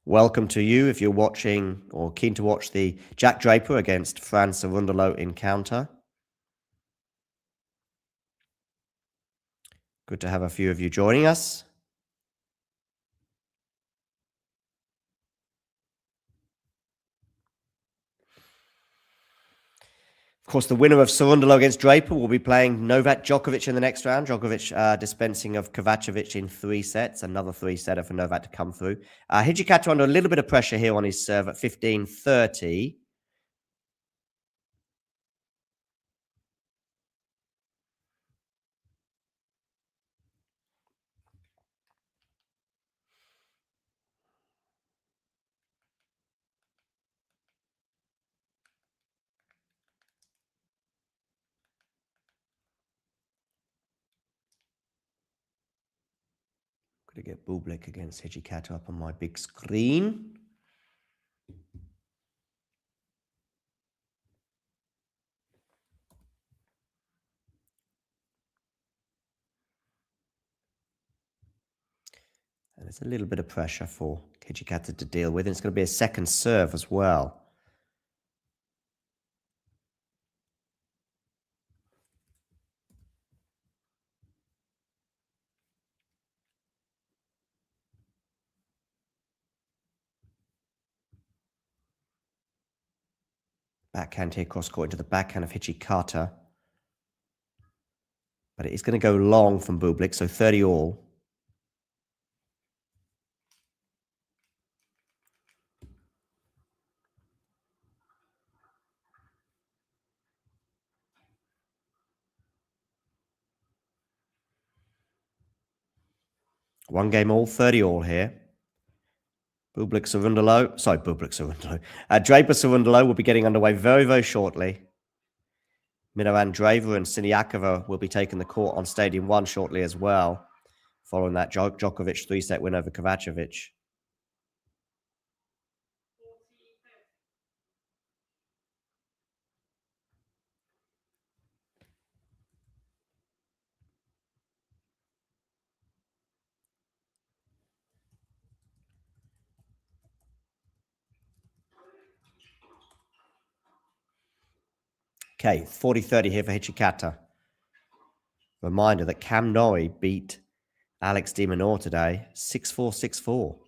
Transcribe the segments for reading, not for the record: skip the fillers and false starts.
Welcome to you if you're watching or keen to watch the Jack Draper against Cerundolo encounter. Good to have a few of you joining us. Of course, the winner of Cerundolo against Draper will be playing Novak Djokovic in the next round. Djokovic dispensing of Kovacevic in 3 sets. Another 3-setter for Novak to come through. Hijikata under a little bit of pressure here on his serve at 15-30. Going to get Bublik against Hijikata up on my big screen. And there's a little bit of pressure for Hijikata to deal with. And it's going to be a second serve as well. Backhand here, cross court into the backhand of Hijikata. But it is going to go long from Bublik, so 30 all. One game all, 30 all here. Draper Cerundolo will be getting underway very, very shortly. Mirovan Draper and Siniakova will be taking the court on Stadium 1 shortly as well, following that Djokovic 3-set win over Kovacevic. Okay, 40-30 here for Hijikata. Reminder that Cam Norrie beat Alex de Minaur today, 6-4, 6-4.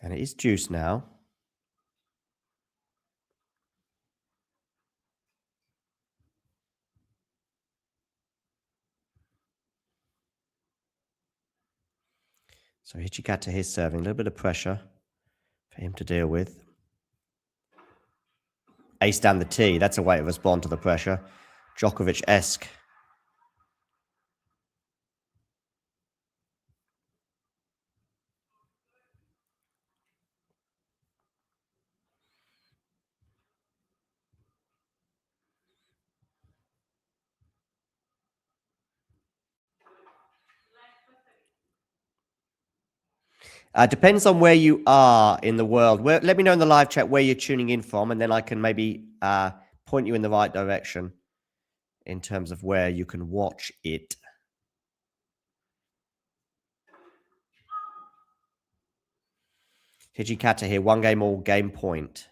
And it is juice now. So Hijikata is serving, a little bit of pressure for him to deal with. Ace down the tee, that's a way to respond to the pressure. Djokovic-esque. Depends on where you are in the world. Let me know in the live chat where you're tuning in from, and then I can maybe point you in the right direction in terms of where you can watch it. Hijikata here, 1 game all, game point.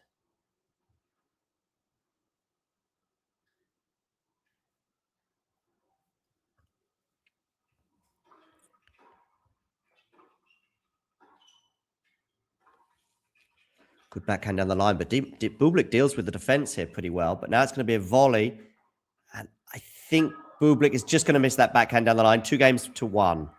Good backhand down the line, but Bublik deals with the defense here pretty well. But now it's going to be a volley. And I think Bublik is just going to miss that backhand down the line. 2 games to 1.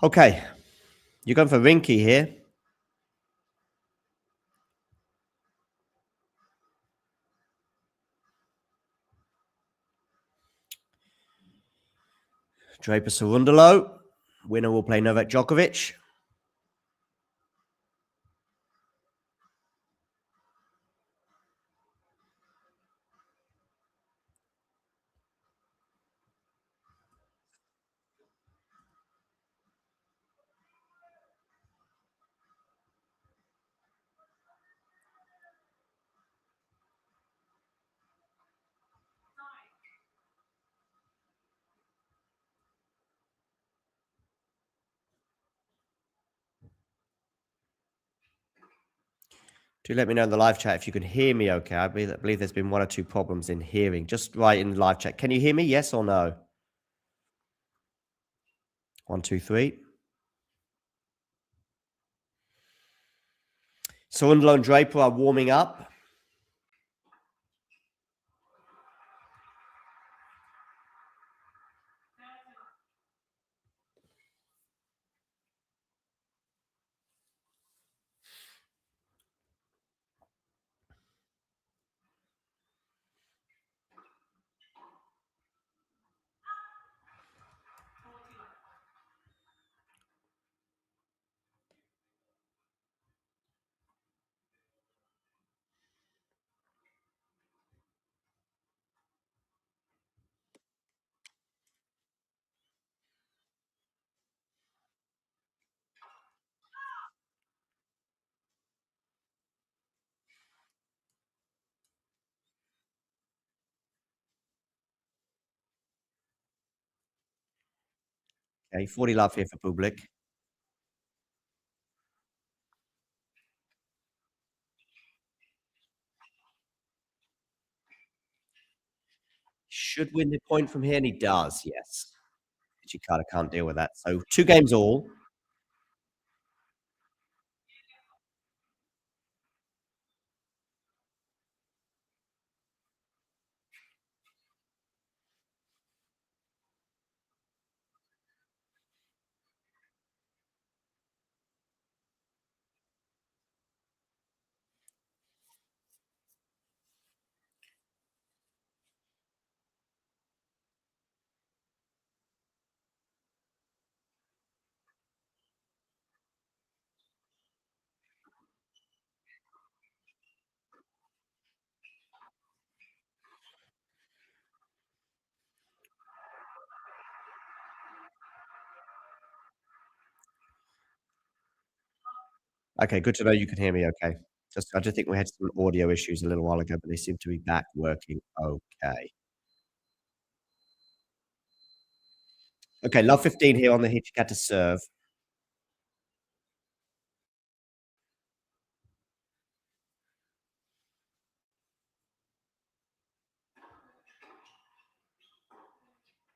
Okay, you're going for Rinky here. Draper Cerundolo. Winner will play Novak Djokovic. Do let me know in the live chat if you can hear me okay. I believe there's been one or two problems in hearing. Just write in the live chat. Can you hear me? Yes or no? 1, 2, 3. Cerundolo and Draper are warming up. Okay, 40 love here for Bublik. Should win the point from here, and he does, yes. Chikata can't deal with that. So 2 games all. Okay, good to know you can hear me okay. I just think we had some audio issues a little while ago, but they seem to be back working okay. Okay, love 15 here on the Hichikata serve.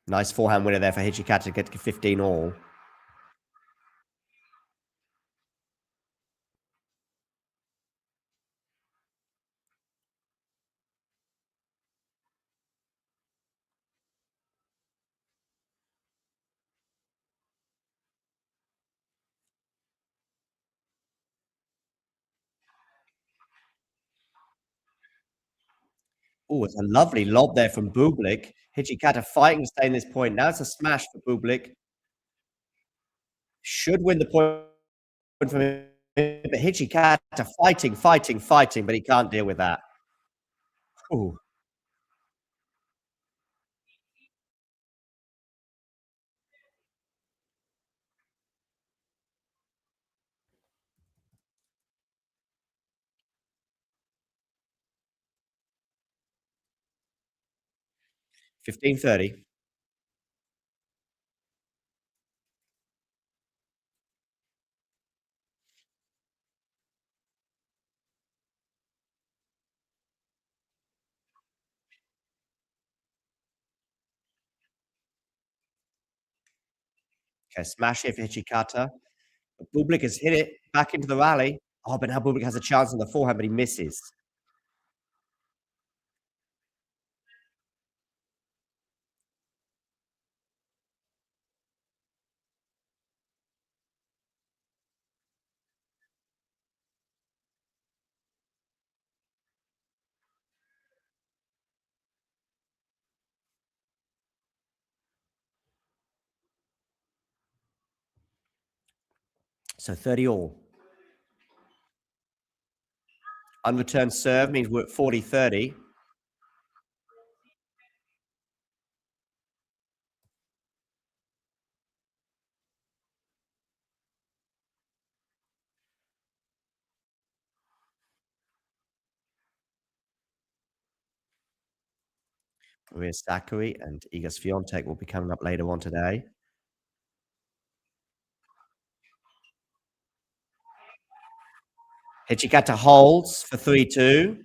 Nice forehand winner there for Hichikata to get to 15 all. Oh, it's a lovely lob there from Bublik. Hichikata fighting to stay in this point. Now it's a smash for Bublik. Should win the point from him, but Hichikata fighting, but he can't deal with that. Ooh. 15-30. Okay, smash here for Hichikata. But Bublik has hit it back into the rally. Oh, but now Bublik has a chance on the forehand, but he misses. So 30 all. Unreturned serve means we're at 40-30. Maria Sakkari and Iga Swiatek will be coming up later on today. Hijikata holds for 3-2.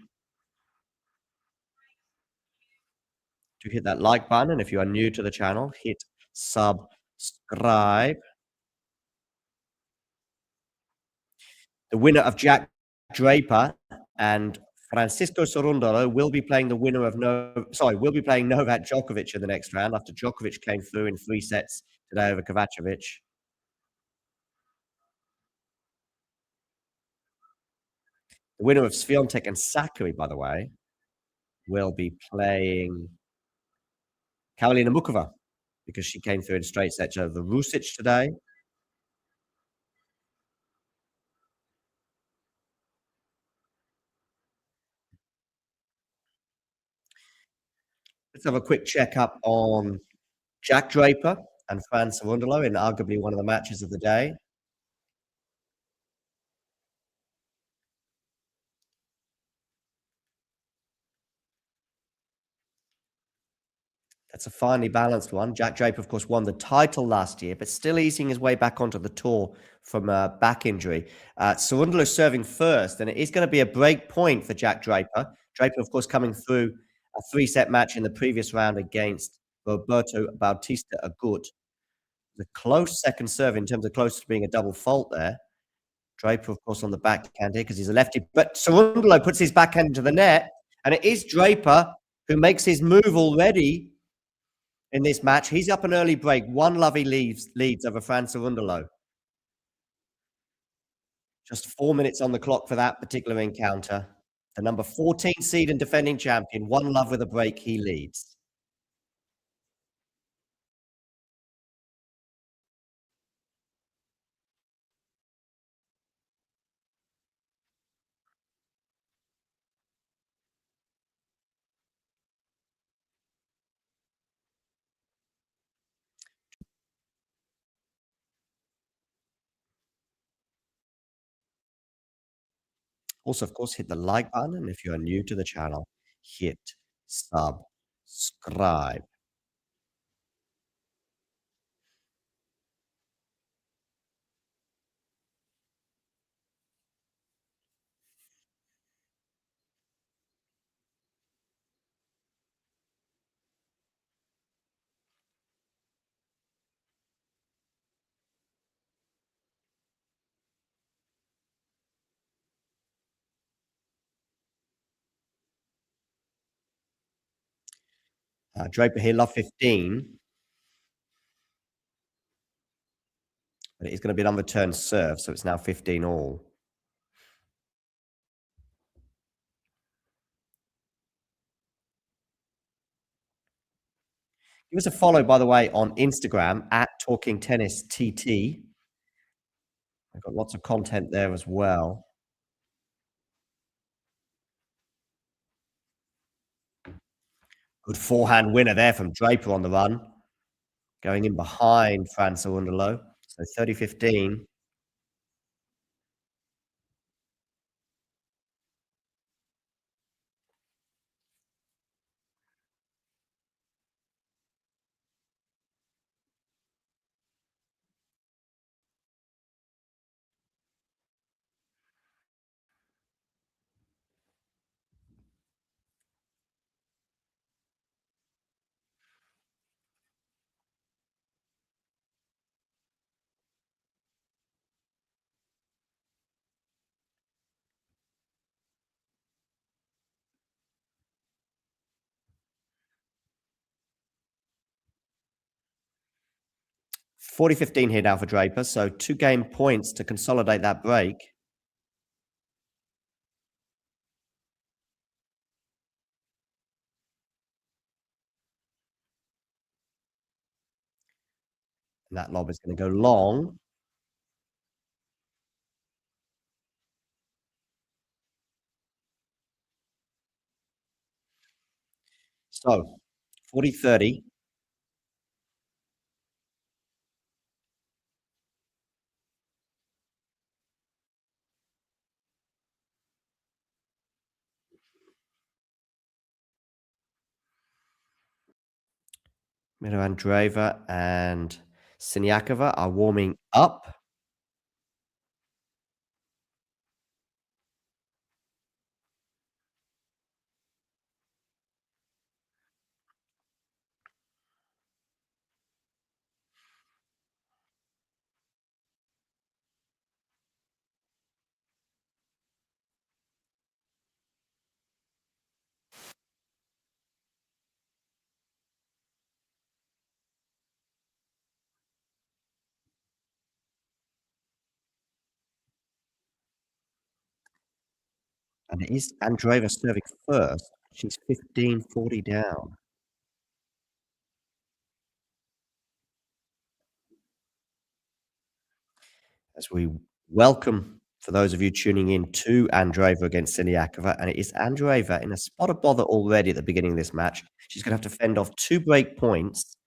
Do hit that like button, and if you are new to the channel, hit subscribe. The winner of Jack Draper and Francisco Cerundolo will be playing the winner of will be playing Novak Djokovic in the next round after Djokovic came through in 3 sets today over Kovacevic. The winner of Swiatek and Sakkari, by the way, will be playing Karolina Mukova because she came through in straight sets over Rusic today. Let's have a quick checkup on Jack Draper and Fran Cerundolo in arguably one of the matches of the day. That's a finely balanced one. Jack Draper, of course, won the title last year, but still easing his way back onto the tour from a back injury. Cerundolo serving first, and it is going to be a break point for Jack Draper. Draper, of course, coming through a 3-set match in the previous round against Roberto Bautista Agut. The close second serve in terms of close to being a double fault there. Draper, of course, on the backhand here because he's a lefty. But Cerundolo puts his backhand into the net, and it is Draper who makes his move already in this match. He's up an early break. 1-love he leads over Fran Cerundolo. Just 4 minutes on the clock for that particular encounter. The number 14 seed and defending champion, 1-love with a break, he leads. Also, of course, hit the like button, and if you are new to the channel, hit subscribe. 'Draper here, love 15, but it is going to be an unreturned serve, so it's now 15 all. Give us a follow, by the way, on Instagram at Talking Tennis TT. I've got lots of content there as well. Good forehand winner there from Draper on the run, going in behind Fran Cerundolo. So 30-15. Forty-15 here now for Draper, so 2 game points to consolidate that break. And that lob is going to go long. So 40-30. Andreeva and Siniakova are warming up. And it is Andreeva serving first. She's 15-40 down. As we welcome, for those of you tuning in, to Andreeva against Siniakova, and it is Andreeva in a spot of bother already at the beginning of this match. She's gonna have to fend off 2 break points.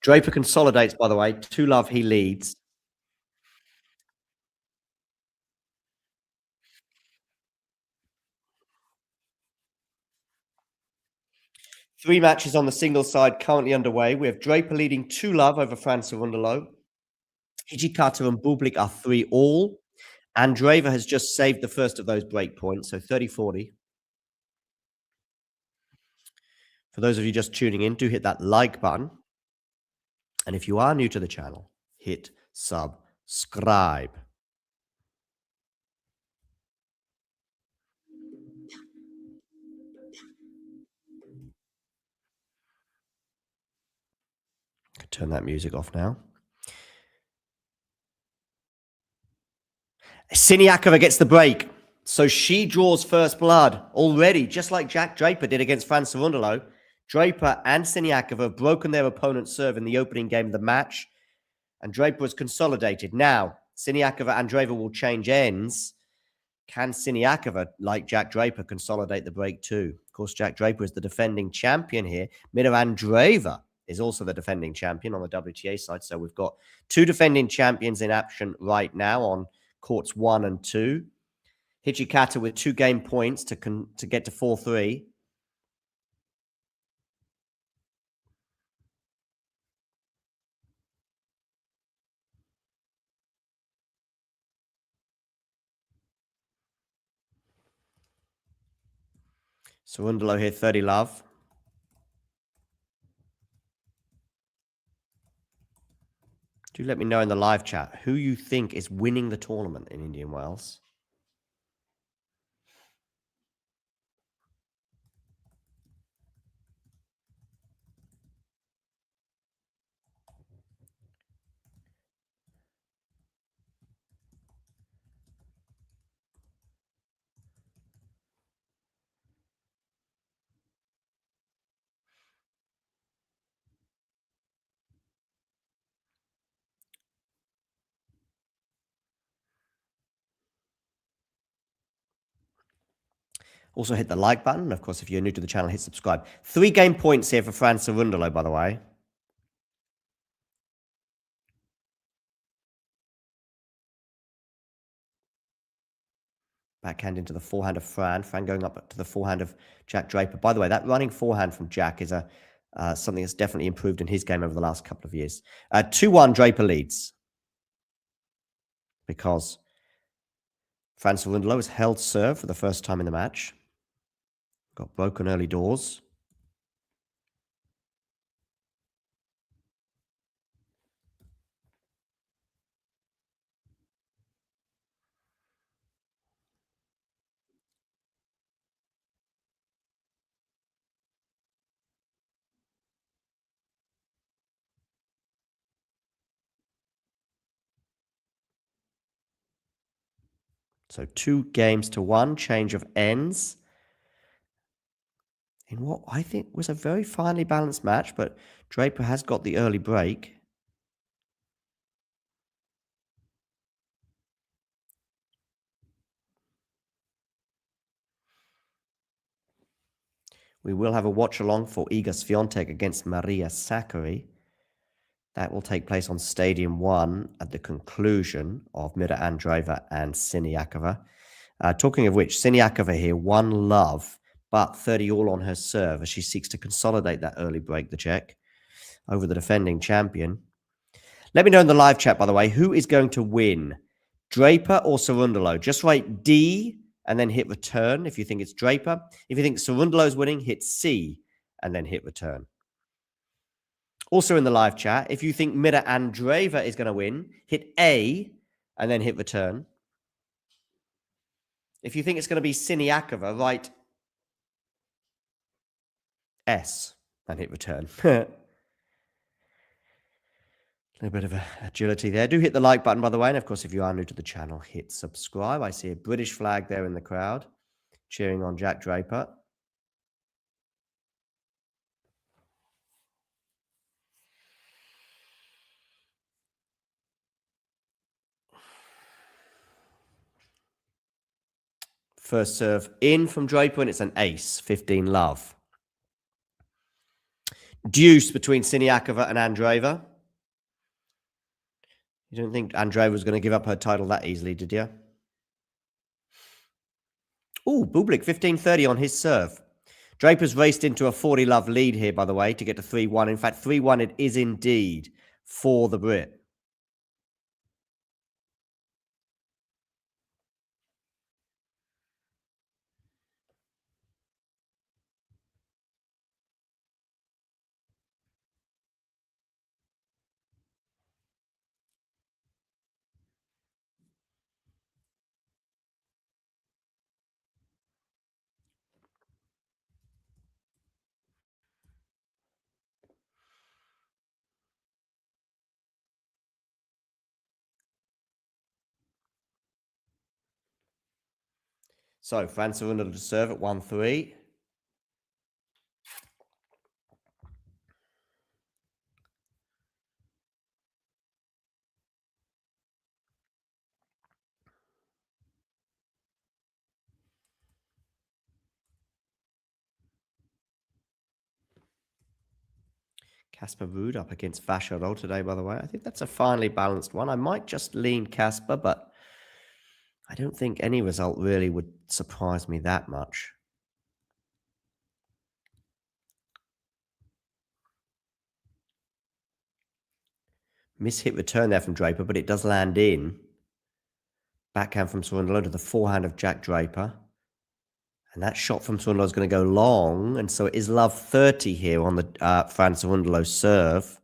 Draper consolidates, by the way, 2-love, he leads. 3 matches on the singles side currently underway. We have Draper leading 2-love over Fran Cerundolo. Hijikata and Bublik are 3 all. Andreeva has just saved the first of those break points, so 30-40. For those of you just tuning in, do hit that like button. And if you are new to the channel, hit subscribe. Turn that music off now. Siniakova gets the break. So she draws first blood already, just like Jack Draper did against Fran Cerundolo. Draper and Siniakova have broken their opponent's serve in the opening game of the match, and Draper has consolidated. Now, Siniakova and Draper will change ends. Can Siniakova, like Jack Draper, consolidate the break too? Of course, Jack Draper is the defending champion here. Andreeva is also the defending champion on the WTA side. So we've got 2 defending champions in action right now on courts 1 and 2. Hijikata with 2 game points to get to 4-3. Cerundolo here, 30-love. Do let me know in the live chat who you think is winning the tournament in Indian Wells. Also hit the like button. Of course, if you're new to the channel, hit subscribe. 3 game points here for Fran Cerundolo, by the way. Backhand into the forehand of Fran. Fran going up to the forehand of Jack Draper. By the way, that running forehand from Jack is something that's definitely improved in his game over the last couple of years. 2-1, Draper leads. Because Fran Cerundolo has held serve for the first time in the match. Got broken early doors. So 2 games to 1, change of ends. in what I think was a very finely balanced match, but Draper has got the early break. We will have a watch-along for Iga Swiatek against Maria Sakkari. That will take place on Stadium 1 at the conclusion of Mira Andreeva and Siniakova. Talking of which, Siniakova here, 1 love, but 30 all on her serve as she seeks to consolidate that early break, the Czech, over the defending champion. Let me know in the live chat, by the way, who is going to win, Draper or Cerundolo? Just write D and then hit return if you think it's Draper. If you think Cerundolo is winning, hit C and then hit return. Also in the live chat, if you think Mira Andreeva is going to win, hit A and then hit return. If you think it's going to be Siniakova, write S and hit return. A little bit of agility there. Do hit the like button, by the way. And of course, if you are new to the channel, hit subscribe. I see a British flag there in the crowd cheering on Jack Draper. First serve in from Draper, and it's an ace, 15 love. Deuce between Siniakova and Andreeva. You don't think Andreeva was going to give up her title that easily, did you? Oh, Bublik, 15-30 on his serve. Draper's raced into a 40 love lead here, by the way, to get to 3-1. In fact, 3-1 it is indeed for the Brit. So, Fran Cerundolo to serve at 1-3. Casper Ruud up against Vacherol today, by the way. I think that's a finely balanced one. I might just lean Casper, but I don't think any result really would surprise me that much. Miss-hit return there from Draper, but it does land in. Backhand from Cerundolo to the forehand of Jack Draper. And that shot from Cerundolo is going to go long. And so it is love 30 here on the Fran Cerundolo serve.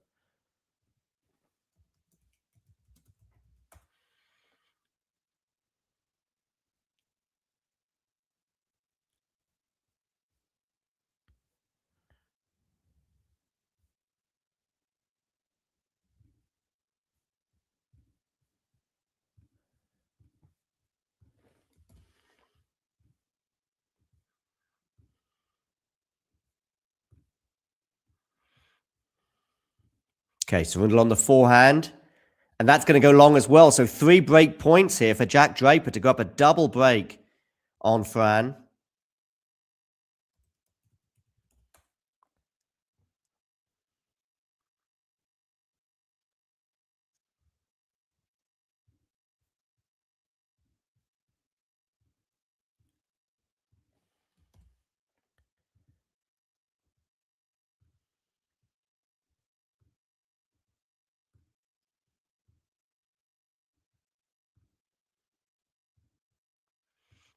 Okay, Cerundolo on the forehand. And that's going to go long as well. So 3 break points here for Jack Draper to go up a double break on Fran.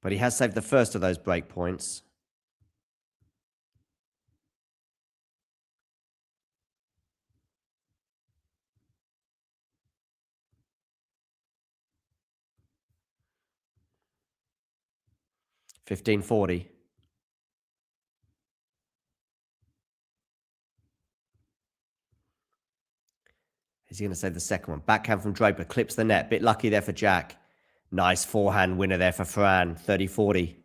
But he has saved the first of those break points. $15.40. Is he going to save the second one? Backhand from Draper. Clips the net. Bit lucky there for Jack. Nice forehand winner there for Fran. 30-40.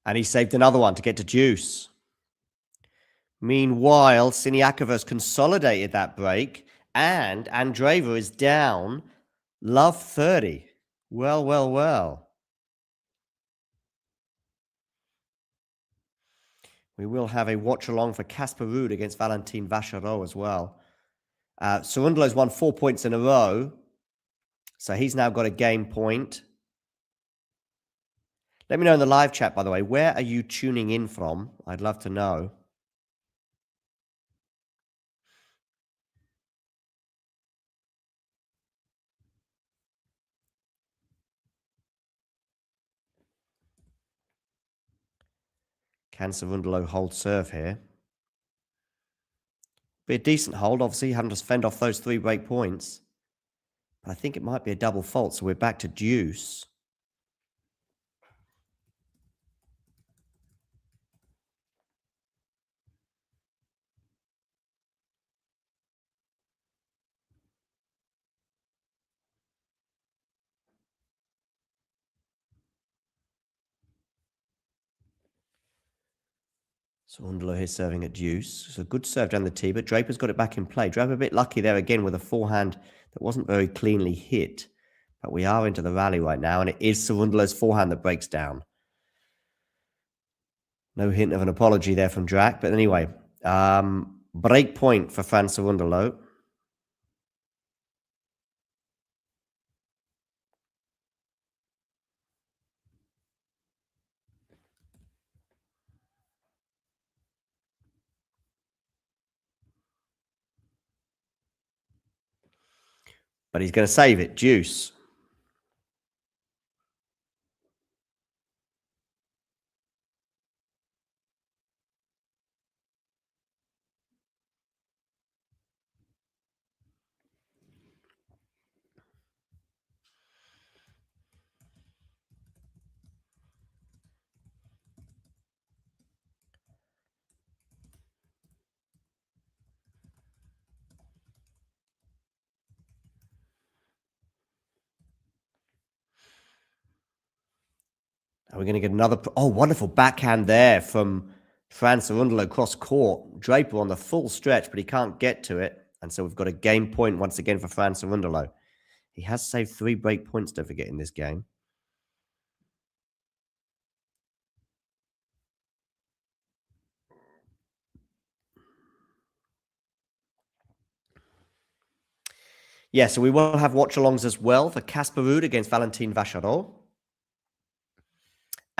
And he saved another one to get to deuce. Meanwhile, Siniakova's consolidated that break, and Andreeva is down love 30. Well, well, well. We will have a watch-along for Casper Ruud against Valentin Vachereau as well. Cerundolo's won 4 points in a row, so he's now got a game point. Let me know in the live chat, by the way, where are you tuning in from? I'd love to know. Can Cerundolo hold serve here? Be a decent hold, obviously, having to fend off those 3 break points. But I think it might be a double fault, so we're back to deuce. Cerundolo here serving at deuce. It's a good serve down the tee, but Draper's got it back in play. Draper a bit lucky there again with a forehand that wasn't very cleanly hit. But we are into the rally right now, and it is Cerundolo's forehand that breaks down. No hint of an apology there from Drac, but anyway, break point for Fran Cerundolo. But he's going to save it, deuce. Are we going to get another? Oh, wonderful backhand there from Fran Cerundolo cross court. Draper on the full stretch, but he can't get to it. And so we've got a game point once again for Fran Cerundolo. He has saved 3 break points, don't forget, in this game. Yeah, so we will have watch-alongs as well for Casper Ruud against Valentin Vachereau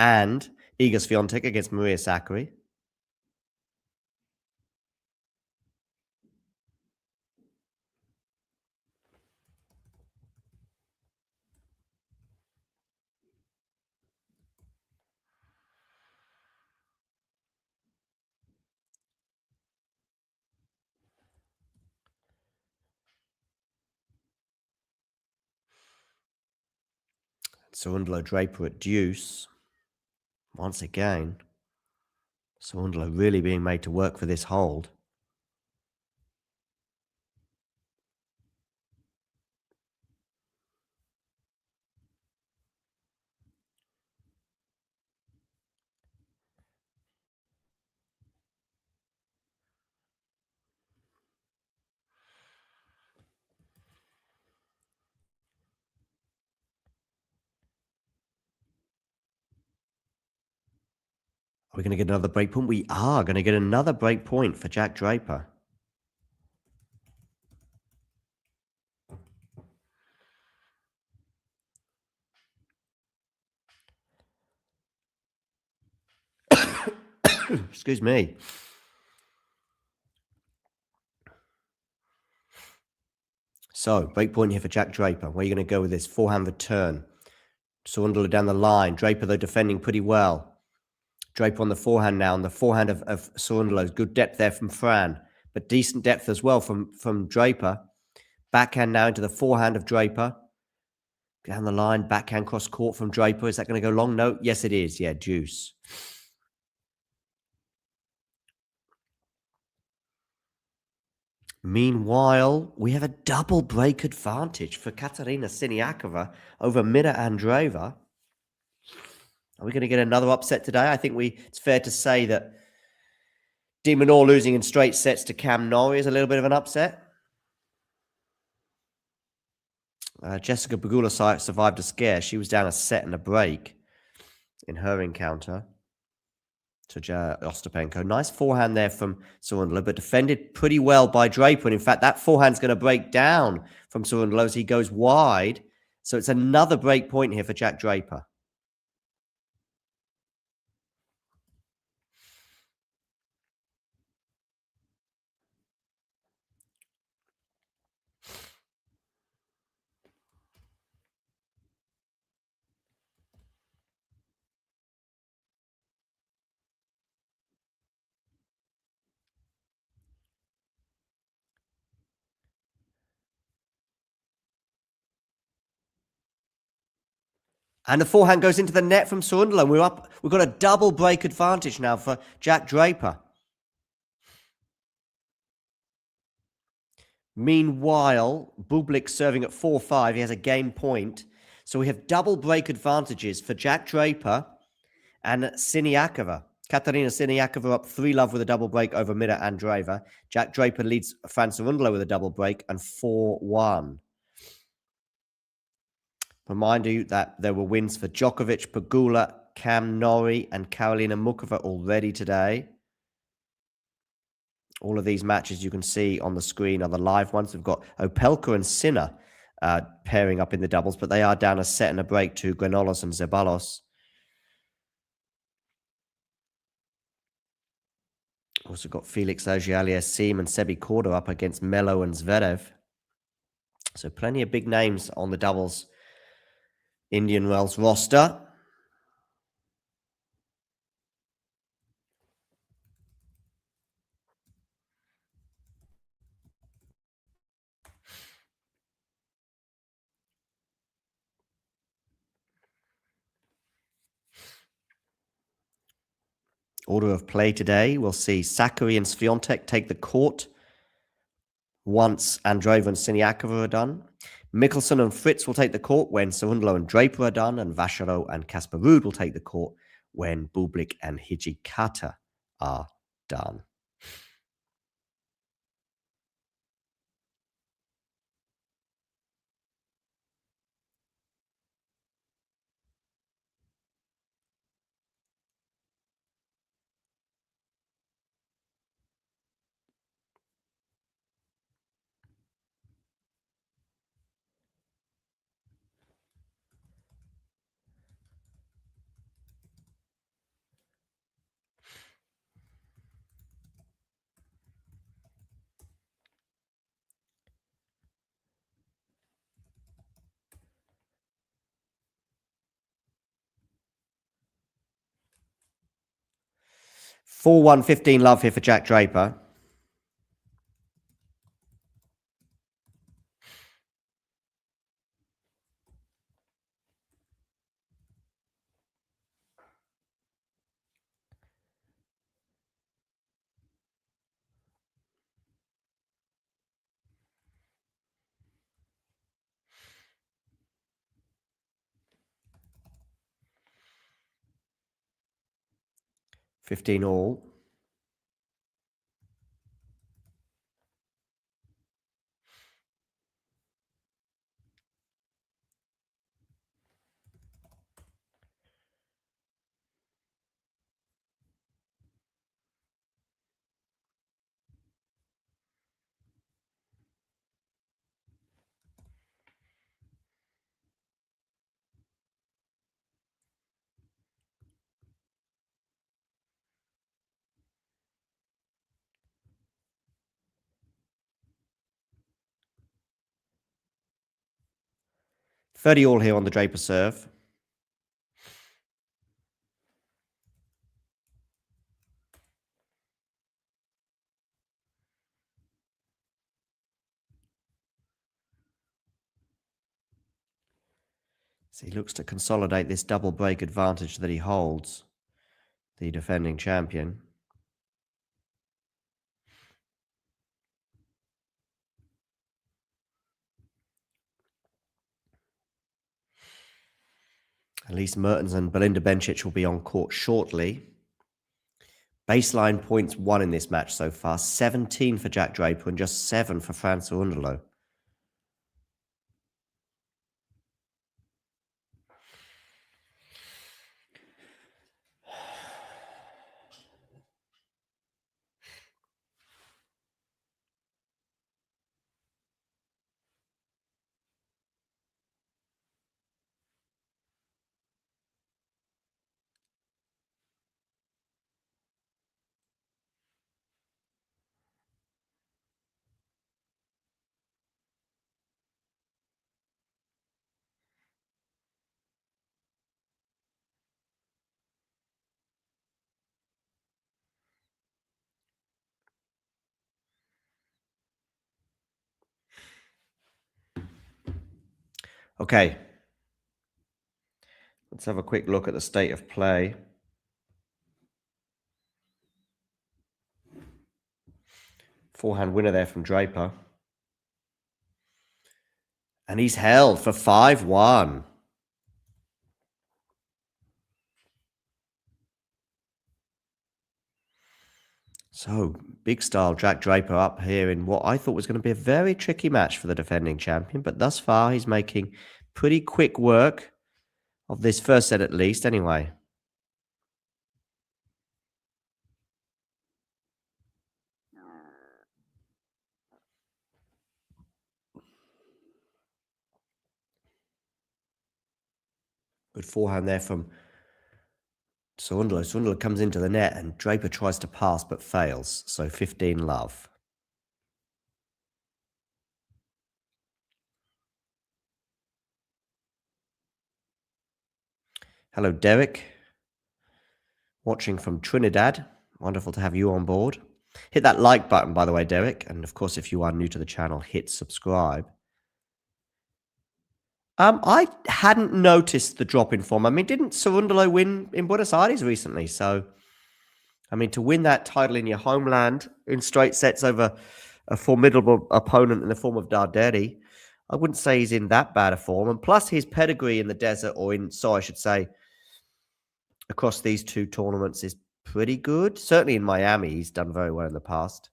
and Iga Swiatek against Maria Sakkari. Cerundolo Draper at deuce. Once again, Cerundolo really being made to work for this hold. Are we going to get another break point? We are going to get another break point for Jack Draper. Excuse me. So, break point here for Jack Draper. Where are you going to go with this? Forehand return. Cerundolo down the line. Draper, though, defending pretty well. Draper on the forehand now. On the forehand of Cerundolo. Good depth there from Fran. But decent depth as well from Draper. Backhand now into the forehand of Draper. Down the line. Backhand cross court from Draper. Is that going to go long? No. Yes, it is. Yeah, deuce. Meanwhile, we have a double break advantage for Katerina Siniakova over Mira Andreeva. Are we going to get another upset today? I think it's fair to say that de Minaur losing in straight sets to Cam Norrie is a little bit of an upset. Jessica Pegula survived a scare. She was down a set and a break in her encounter to Ostapenko. Nice forehand there from Cerundolo, but defended pretty well by Draper. And in fact, that forehand's going to break down from Cerundolo as he goes wide. So it's another break point here for Jack Draper. And the forehand goes into the net from Cerundolo. We've got a double break advantage now for Jack Draper. Meanwhile, Bublik serving at 4-5. He has a game point. So we have double break advantages for Jack Draper and Siniakova. Katerina Siniakova up 3-love with a double break over Mida Andreeva. Jack Draper leads Fran Cerundolo with a double break and 4-1. Remind you that there were wins for Djokovic, Pegula, Cam Norrie, and Karolina Mukova already today. All of these matches you can see on the screen are the live ones. We've got Opelka and Sinner pairing up in the doubles, but they are down a set and a break to Granollers and Zeballos. Also got Felix Auger-Aliassime and Sebi Korda up against Melo and Zverev. So plenty of big names on the doubles Indian Wells roster. Order of play today, we'll see Sakkari and Swiatek take the court once Andreeva and Siniakova are done. Mickelson and Fritz will take the court when Cerundolo and Draper are done, and Vacherot and Casper Ruud will take the court when Bublik and Hijikata are done. Four-one, 15-love here for Jack Draper. $15 all. $30 all here on the Draper serve. So he looks to consolidate this double break advantage that he holds, the defending champion. Elise Mertens and Belinda Bencic will be on court shortly. Baseline points won in this match so far, 17 for Jack Draper and just 7 for Fran Cerundolo. Okay, let's have a quick look at the state of play. Forehand winner there from Draper. And he's held for 5-1. So, big style Jack Draper up here in what I thought was going to be a very tricky match for the defending champion. But thus far, he's making pretty quick work of this first set at least anyway. Good forehand there from Cerundolo. Cerundolo comes into the net and Draper tries to pass but fails. So 15-love. Hello, Derek. Watching from Trinidad. Wonderful to have you on board. Hit that like button, by the way, Derek. And of course, if you are new to the channel, hit subscribe. I hadn't noticed the drop in form. I mean, didn't Cerundolo win in Buenos Aires recently? So, I mean, to win that title in your homeland in straight sets over a formidable opponent in the form of Darderi, I wouldn't say he's in that bad a form. And plus his pedigree in the desert, or I should say, across these two tournaments is pretty good. Certainly in Miami, he's done very well in the past.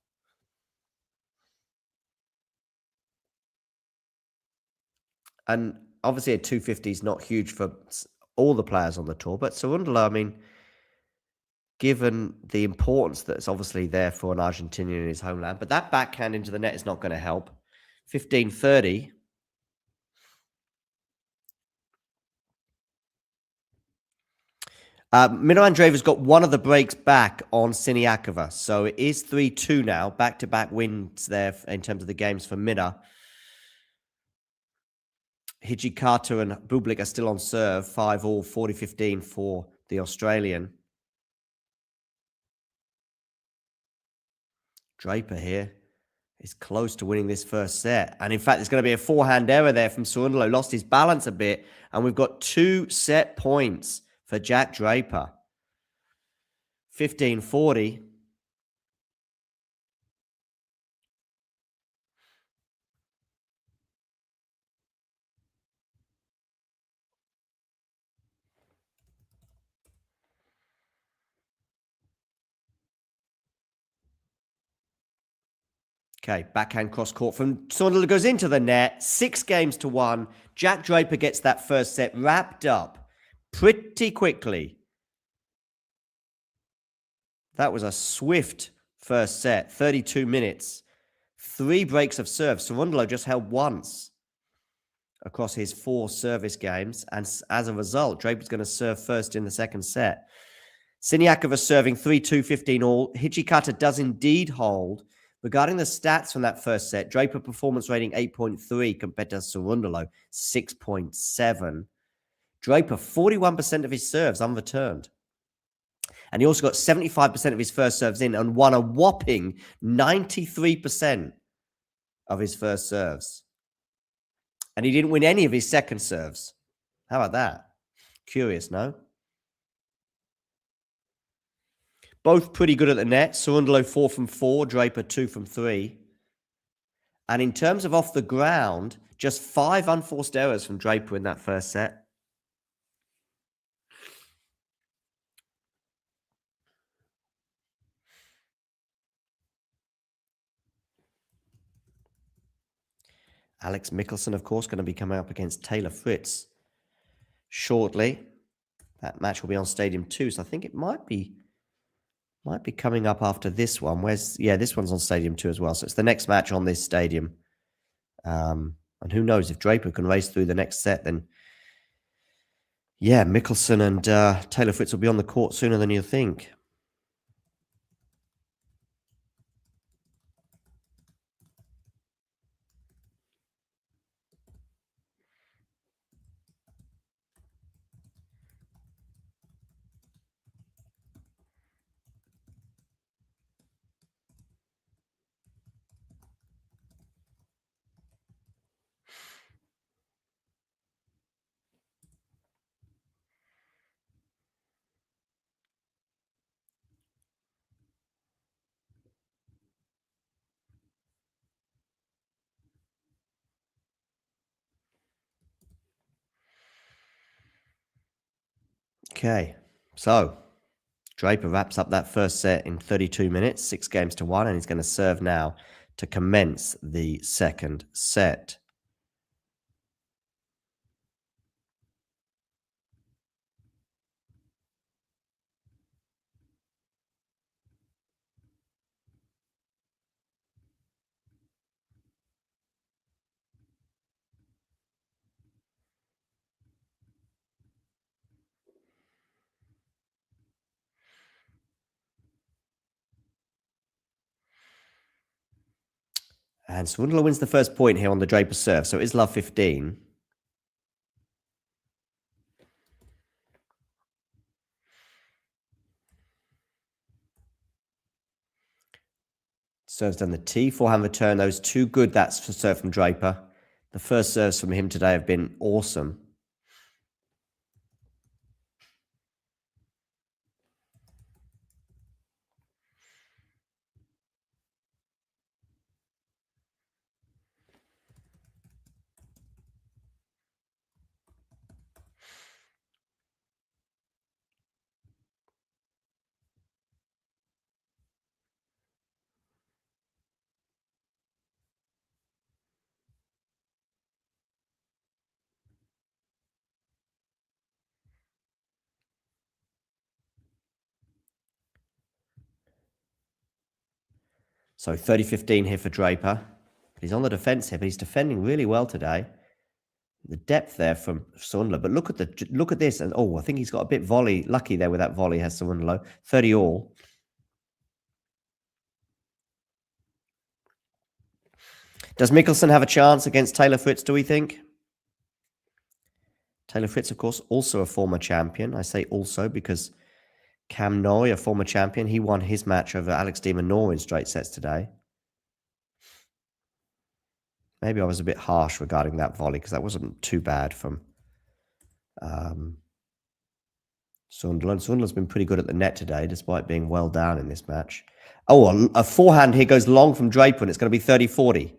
And obviously a 250 is not huge for all the players on the tour, but Cerundolo, I mean, given the importance that's obviously there for an Argentinian in his homeland, but that backhand into the net is not going to help. 15-30. Mino Andreeva's got one of the breaks back on Siniakova. So it is 3-2 now. Back-to-back wins there in terms of the games for Mina. Hijikata and Bublik are still on serve. 5-all, 40-15 for the Australian. Draper here is close to winning this first set. And in fact, there's going to be a forehand error there from Cerundolo. Lost his balance a bit. And we've got 2 set points for Jack Draper. 15-40. Okay, backhand cross court from Cerundolo goes into the net. 6-1. Jack Draper gets that first set wrapped up pretty quickly. That was a swift first set, 32 minutes. 3 breaks of serve. Cerundolo just held once across his 4 service games. And as a result, Draper's going to serve first in the second set. Siniakova serving 3-2, 15-all. Hijikata does indeed hold. Regarding the stats from that first set, Draper performance rating 8.3 compared to Cerundolo 6.7. Draper, 41% of his serves unreturned. And he also got 75% of his first serves in and won a whopping 93% of his first serves. And he didn't win any of his second serves. How about that? Curious, no? Both pretty good at the net. Cerundolo 4 from 4, Draper 2 from 3. And in terms of off the ground, just 5 unforced errors from Draper in that first set. Alex Michelsen, of course, going to be coming up against Taylor Fritz shortly. That match will be on Stadium 2, so I think it might be coming up after this one. This one's on Stadium 2 as well, so it's the next match on this stadium. And who knows, if Draper can race through the next set, then Michelsen and Taylor Fritz will be on the court sooner than you think. Okay, so Draper wraps up that first set in 32 minutes, 6-1, and he's going to serve now to commence the second set. And Cerundolo wins the first point here on the Draper serve, so it is love 15. Serves down the T, forehand return. Those two good. That's for serve from Draper. The first serves from him today have been awesome. So 30-15 here for Draper. He's on the defense here, but he's defending really well today. The depth there from Cerundolo, but look at this, and I think he's got a bit lucky there with that volley. Has Cerundolo 30 all. Does Michelsen have a chance against Taylor Fritz? Do we think? Taylor Fritz, of course, also a former champion. I say also because Cam Noy, a former champion, he won his match over Alex de Minaur in straight sets today. Maybe I was a bit harsh regarding that volley because that wasn't too bad from Sunderland. Sunderland's been pretty good at the net today, despite being well down in this match. Oh, a forehand here goes long from Draper, and it's going to be 30-40.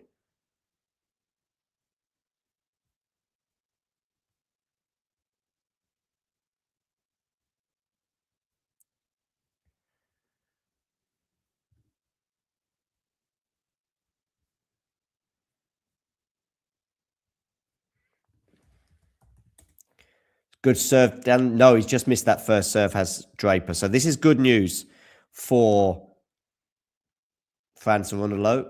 Good serve. No, he's just missed that first serve, has Draper. So this is good news for Cerundolo.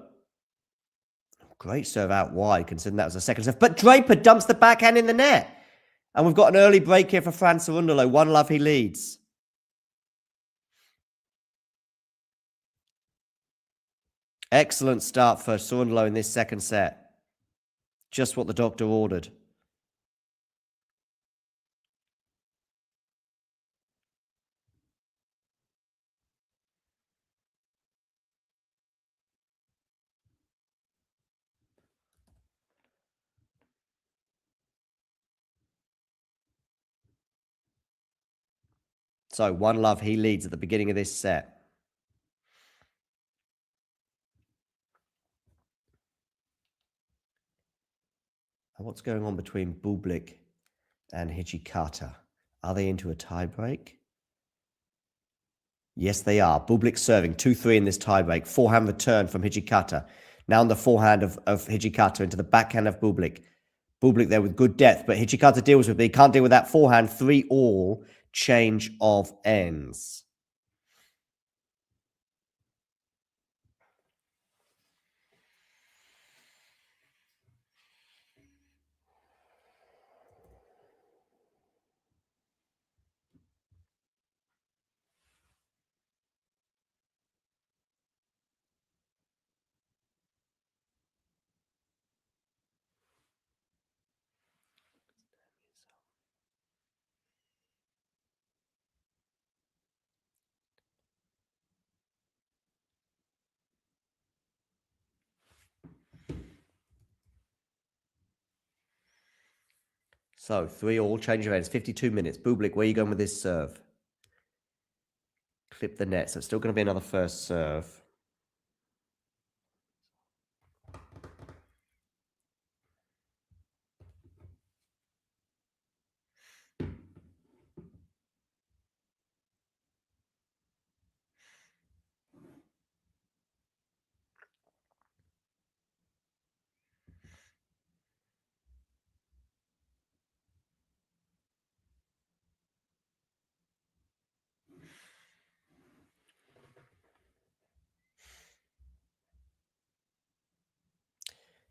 Great serve out wide, considering that was a second serve. But Draper dumps the backhand in the net. And we've got an early break here for Cerundolo. 1-love, he leads. Excellent start for Cerundolo in this second set. Just what the doctor ordered. So 1-love, he leads at the beginning of this set. And what's going on between Bublik and Hijikata? Are they into a tiebreak? Yes, they are. Bublik serving 2-3 in this tiebreak. Forehand return from Hijikata. Now on the forehand of Hijikata into the backhand of Bublik. Bublik there with good depth, but Hijikata deals with it. He can't deal with that forehand. 3-all, change of ends. So 3-all, change of ends, 52 minutes. Bublik, where are you going with this serve? Clip the net, so it's still going to be another first serve.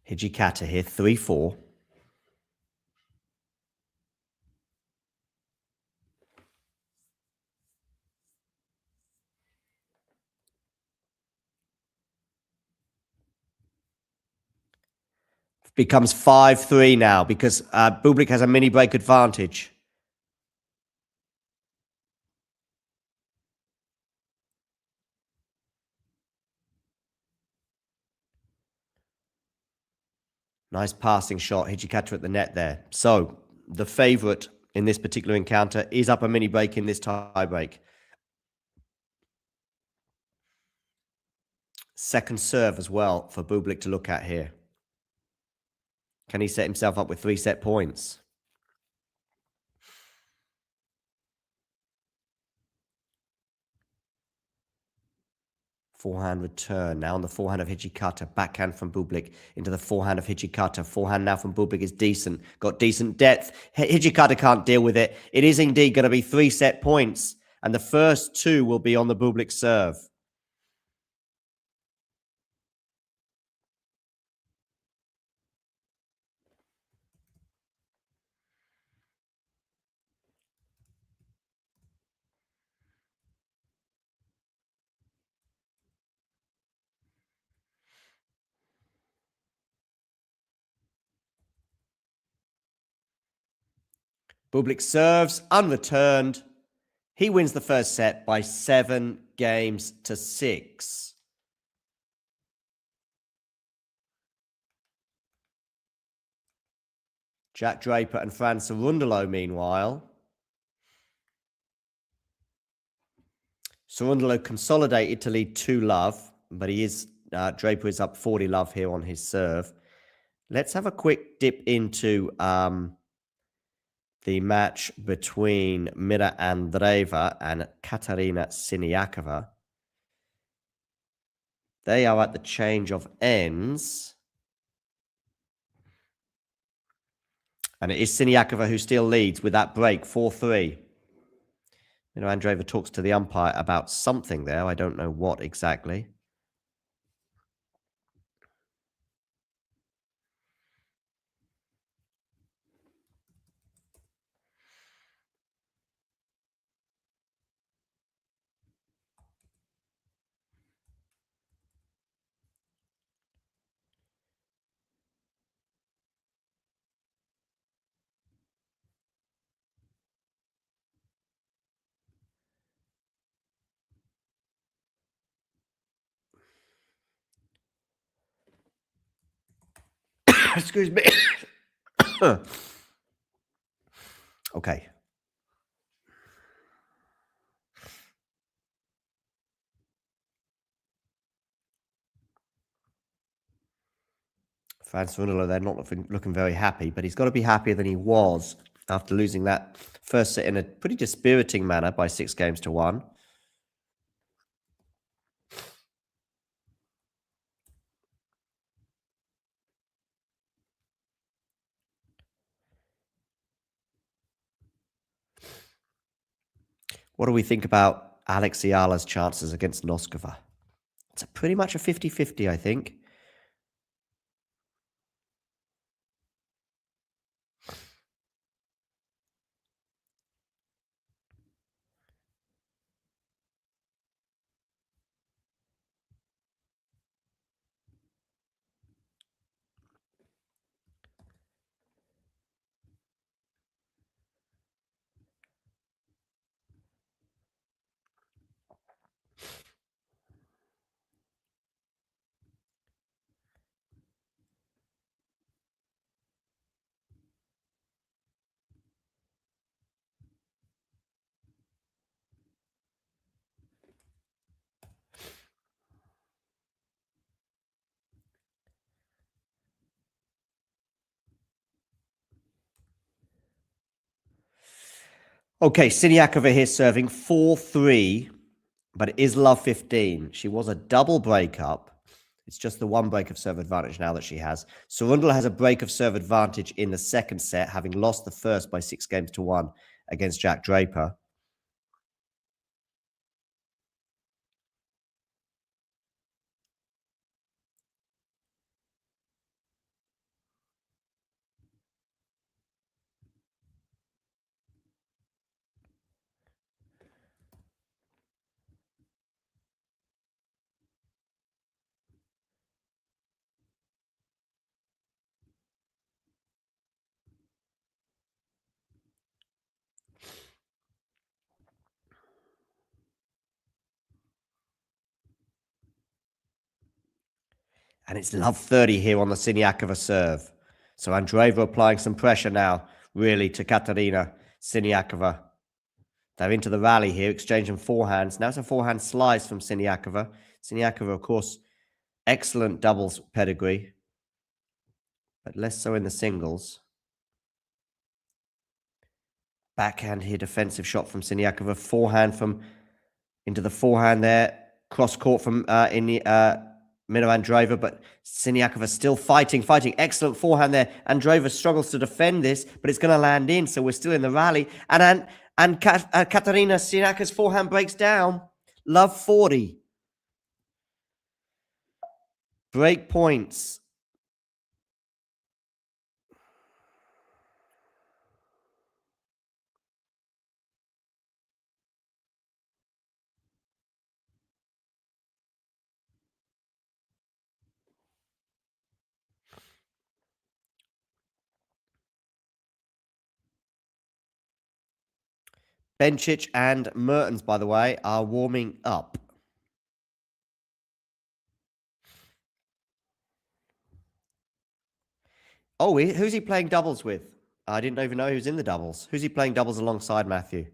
Hijikata here, 3-4. Becomes 5-3 now because Bublik has a mini break advantage. Nice passing shot, Hijikata at the net there. So the favourite in this particular encounter is up a mini break in this tie break. Second serve as well for Bublik to look at here. Can he set himself up with 3 set points? Forehand return. Now on the forehand of Hijikata. Backhand from Bublik into the forehand of Hijikata. Forehand now from Bublik is decent. Got decent depth. Hijikata can't deal with it. It is indeed going to be 3 set points. And the first 2 will be on the Bublik serve. Bublik serves, unreturned. He wins the first set by 7 games to 6. Jack Draper and Fran Cerundolo, meanwhile. Cerundolo consolidated to lead 2-love, but Draper is up 40-love here on his serve. Let's have a quick dip into the match between Mira Andreeva and Katarina Siniakova. They are at the change of ends. And it is Siniakova who still leads with that break, 4-3. Mira Andreeva talks to the umpire about something there. I don't know what exactly. Excuse me. Okay. Fran Cerundolo, they're not looking very happy, but he's got to be happier than he was after losing that first set in a pretty dispiriting manner by 6 games to 1. What do we think about Alexiala's chances against Noskova? It's pretty much a 50-50, I think. Okay, Siniakova here serving 4-3, but it is love 15. She was a double breakup. It's just the one break of serve advantage now that she has. Cerundolo has a break of serve advantage in the second set, having lost the first by 6-1 against Jack Draper. And it's love 30 here on the Siniakova serve. So Andreeva applying some pressure now, really, to Katerina Siniakova. They're into the rally here, exchanging forehands. Now it's a forehand slice from Siniakova. Siniakova, of course, excellent doubles pedigree, but less so in the singles. Backhand here, defensive shot from Siniakova. Forehand from into the forehand there. Cross court from in the Mino Andreeva, but Siniakova still fighting. Excellent forehand there. Andreeva struggles to defend this, but it's going to land in, so we're still in the rally. And Katerina Siniakova's forehand breaks down. Love 40. Break points. Bencic and Mertens, by the way, are warming up. Oh, who's he playing doubles with? I didn't even know he was in the doubles. Who's he playing doubles alongside, Matthew?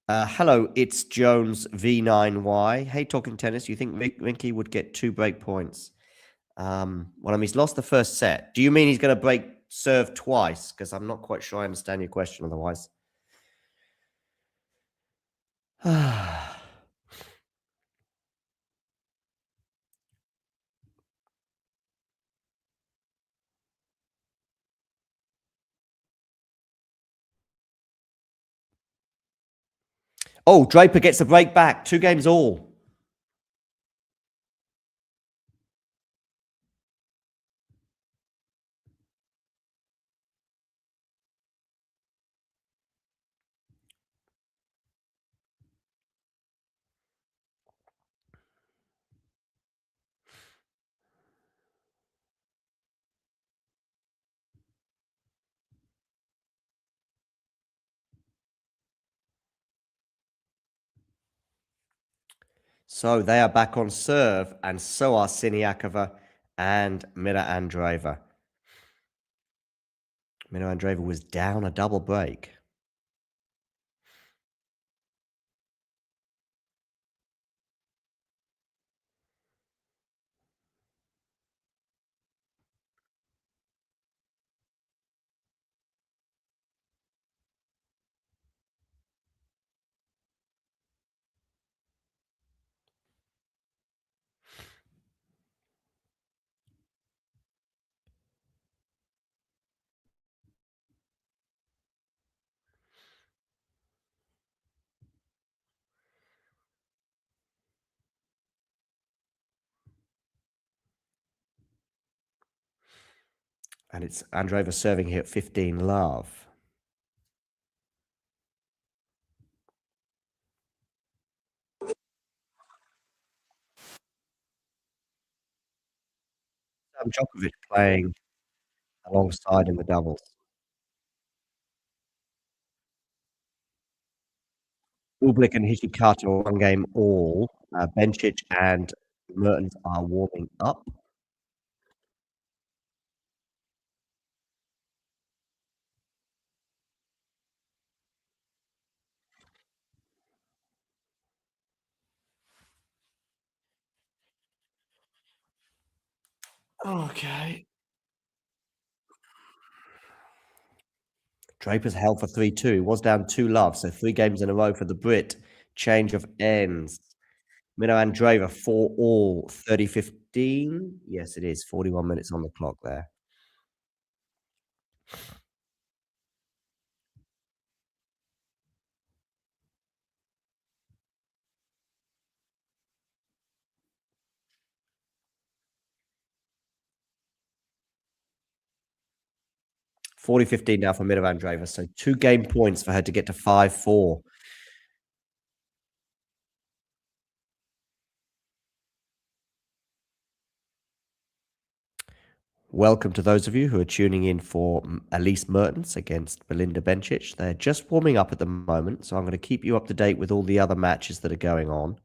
Hello, it's Jones V9Y. Hey, Talking Tennis, you think Rinky would get 2 break points? Well, he's lost the first set. Do you mean he's going to break serve twice? Because I'm not quite sure I understand your question otherwise. Oh, Draper gets the break back. 2 games all. So they are back on serve, and so are Siniakova and Mira Andreeva. Mira Andreeva was down a double break. And it's Andreeva serving here at 15 love. Djokovic playing alongside in the doubles. Bublik and Hijikata are 1 game all. Bencic and Mertens are warming up. Okay. Draper's held for 3-2. Was down 2 love, so 3 games in a row for the Brit. Change of ends. Mino and Draper 4 all. 30-15. Yes, it is. 41 minutes on the clock there. 40-15 now for Mino and Draper. So 2 game points for her to get to 5-4. Welcome to those of you who are tuning in for Elise Mertens against Belinda Bencic. They're just warming up at the moment, so I'm going to keep you up to date with all the other matches that are going on.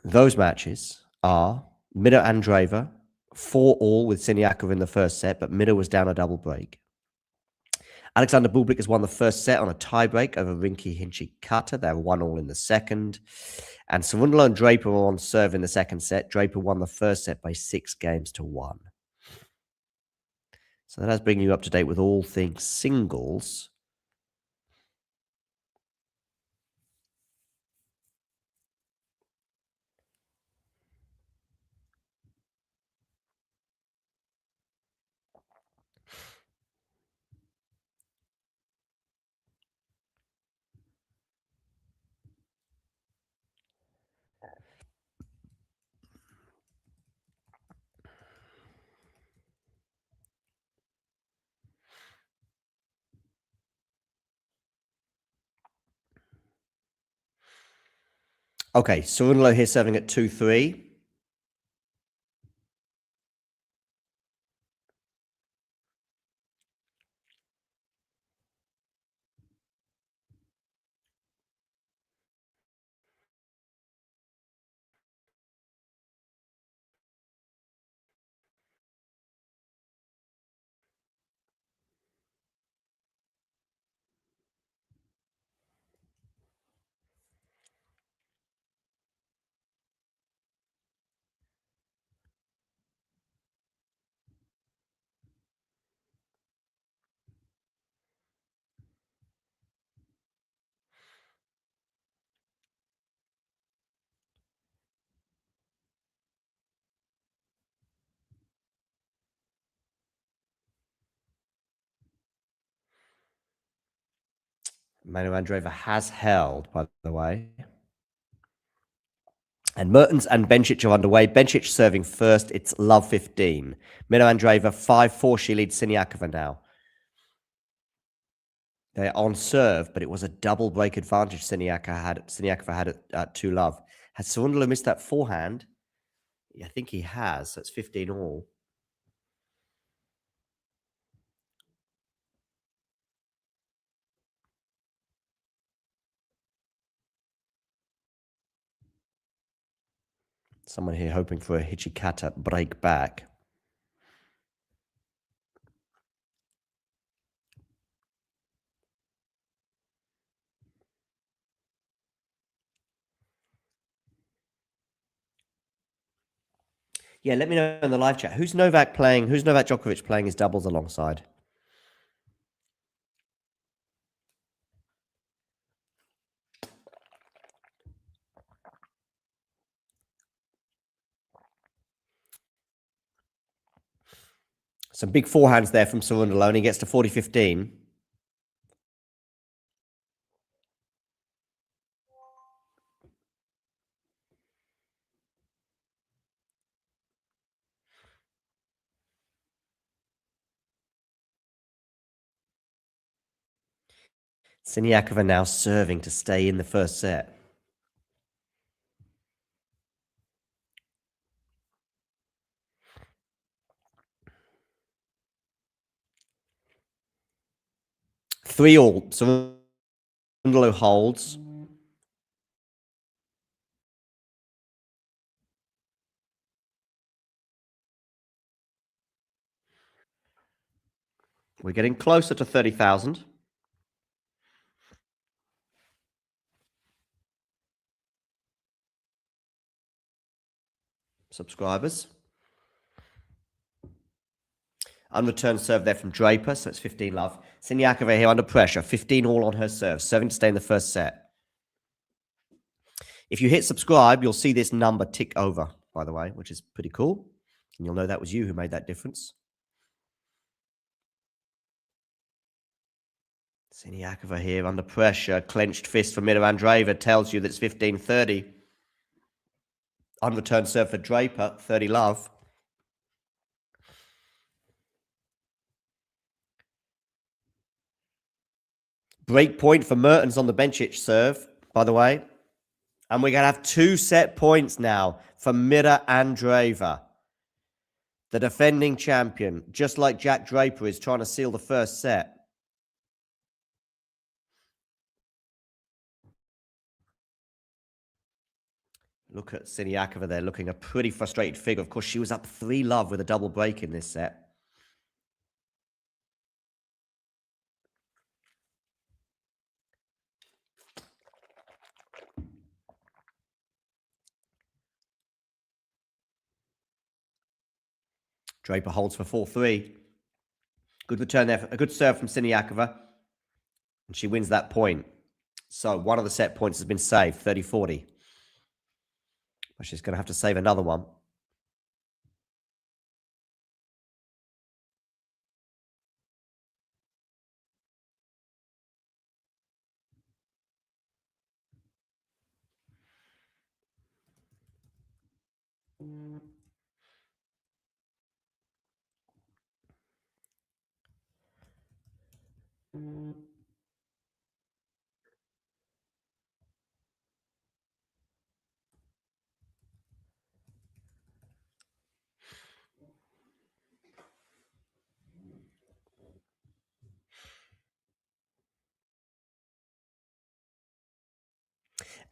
Those matches are Mida Andreeva, 4 all with Siniakova in the first set, but Mida was down a double break. Alexander Bublik has won the first set on a tiebreak over Rinky Hinchikata. They're 1 all in the second. And Cerundolo and Draper were on serve in the second set. Draper won the first set by 6 games to 1. So that has bringing you up to date with all things singles. Okay, Cerundolo here serving at 2-3. Manu Andreeva has held, by the way. And Mertens and Bencic are underway. Bencic serving first. It's love 15. Mino Andreeva 5-4. She leads Siniakova now. They're on serve, but it was a double break advantage Siniakova had at 2 love. Has Cerundolo missed that forehand? Yeah, I think he has. So it's 15 all. Someone here hoping for a Hichikata break back. Yeah, let me know in the live chat. Who's Novak playing? Who's Novak Djokovic playing his doubles alongside? Some big forehands there from Cerundolo, and he gets to 40-15. Siniakova now serving to stay in the first set. Three all. Cerundolo holds. We're getting closer to 30,000. Subscribers. Unreturned serve there from Draper, so it's 15 love. Siniakova here under pressure. 15 all on her serve, serving to stay in the first set. If you hit subscribe, you'll see this number tick over, by the way, which is pretty cool. And you'll know that was you who made that difference. Siniakova here under pressure. Clenched fist from Mira Andreeva tells you that it's 15-30. Unreturned serve for Draper, 30 love. Break point for Mertens on the bench serve, by the way. And we're going to have 2 set points now for Mira Andreeva, the defending champion, just like Jack Draper is trying to seal the first set. Look at Siniakova there, looking a pretty frustrated figure. Of course, she was up 3 love with a double break in this set. Draper holds for 4-3. Good return there. A good serve from Siniakova. And she wins that point. So one of the set points has been saved, 30-40. But she's going to have to save another one.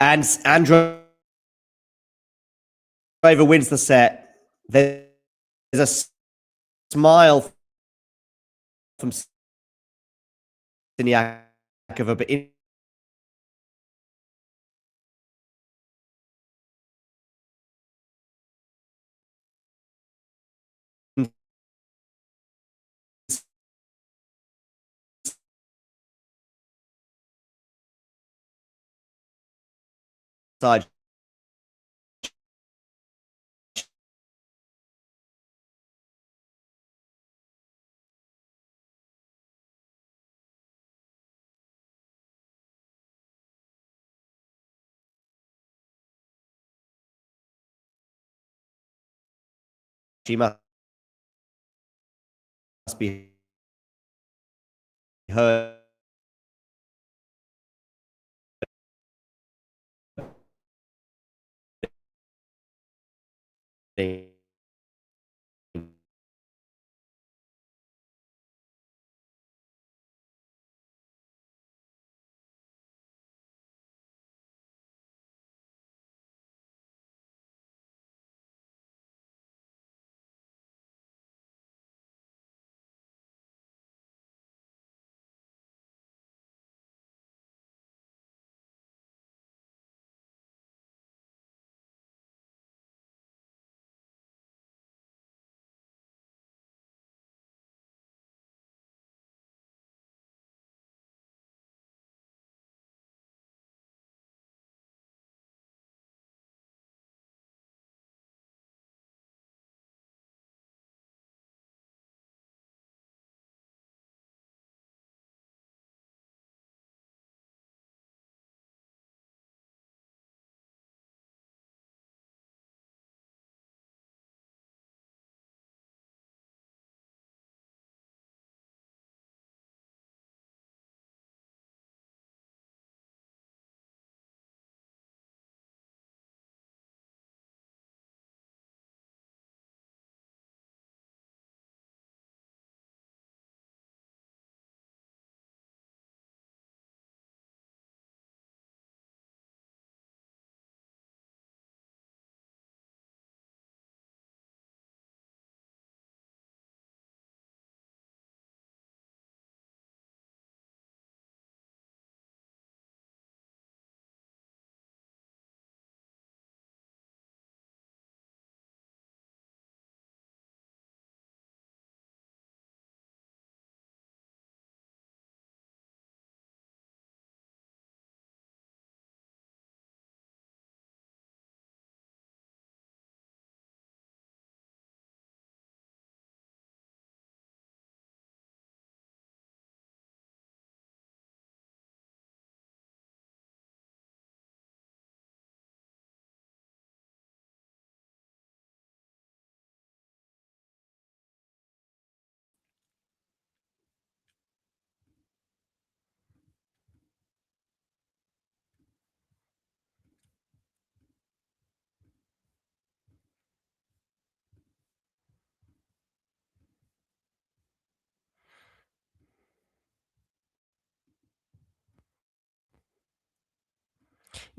And Andreeva wins the set. There's a smile from Siniakova, but inside she must be hurting.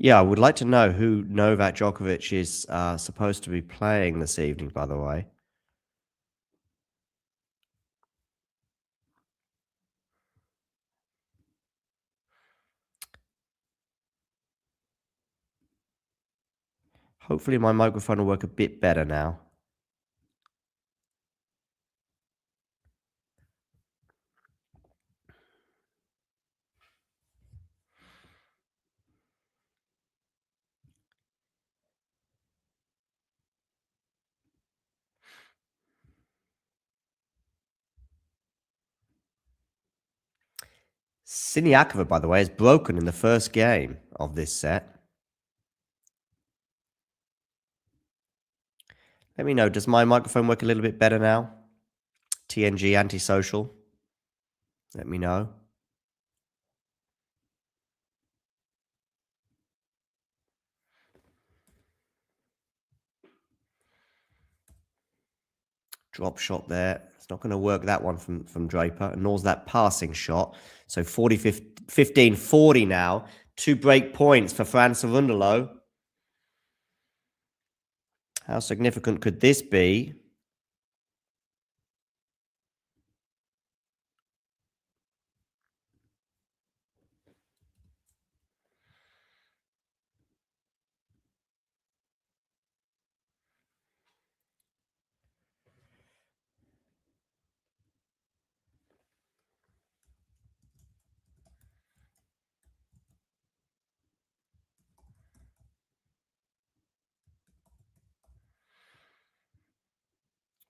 Yeah, I would like to know who Novak Djokovic is supposed to be playing this evening, by the way. Hopefully my microphone will work a bit better now. Siniakova, by the way, is broken in the first game of this set. Let me know, does my microphone work a little bit better now? TNG antisocial. Let me know. Drop shot there. It's not going to work, that one from Draper, nor's that passing shot. So 15-40 now. 2 break points for Fran Cerundolo. How significant could this be?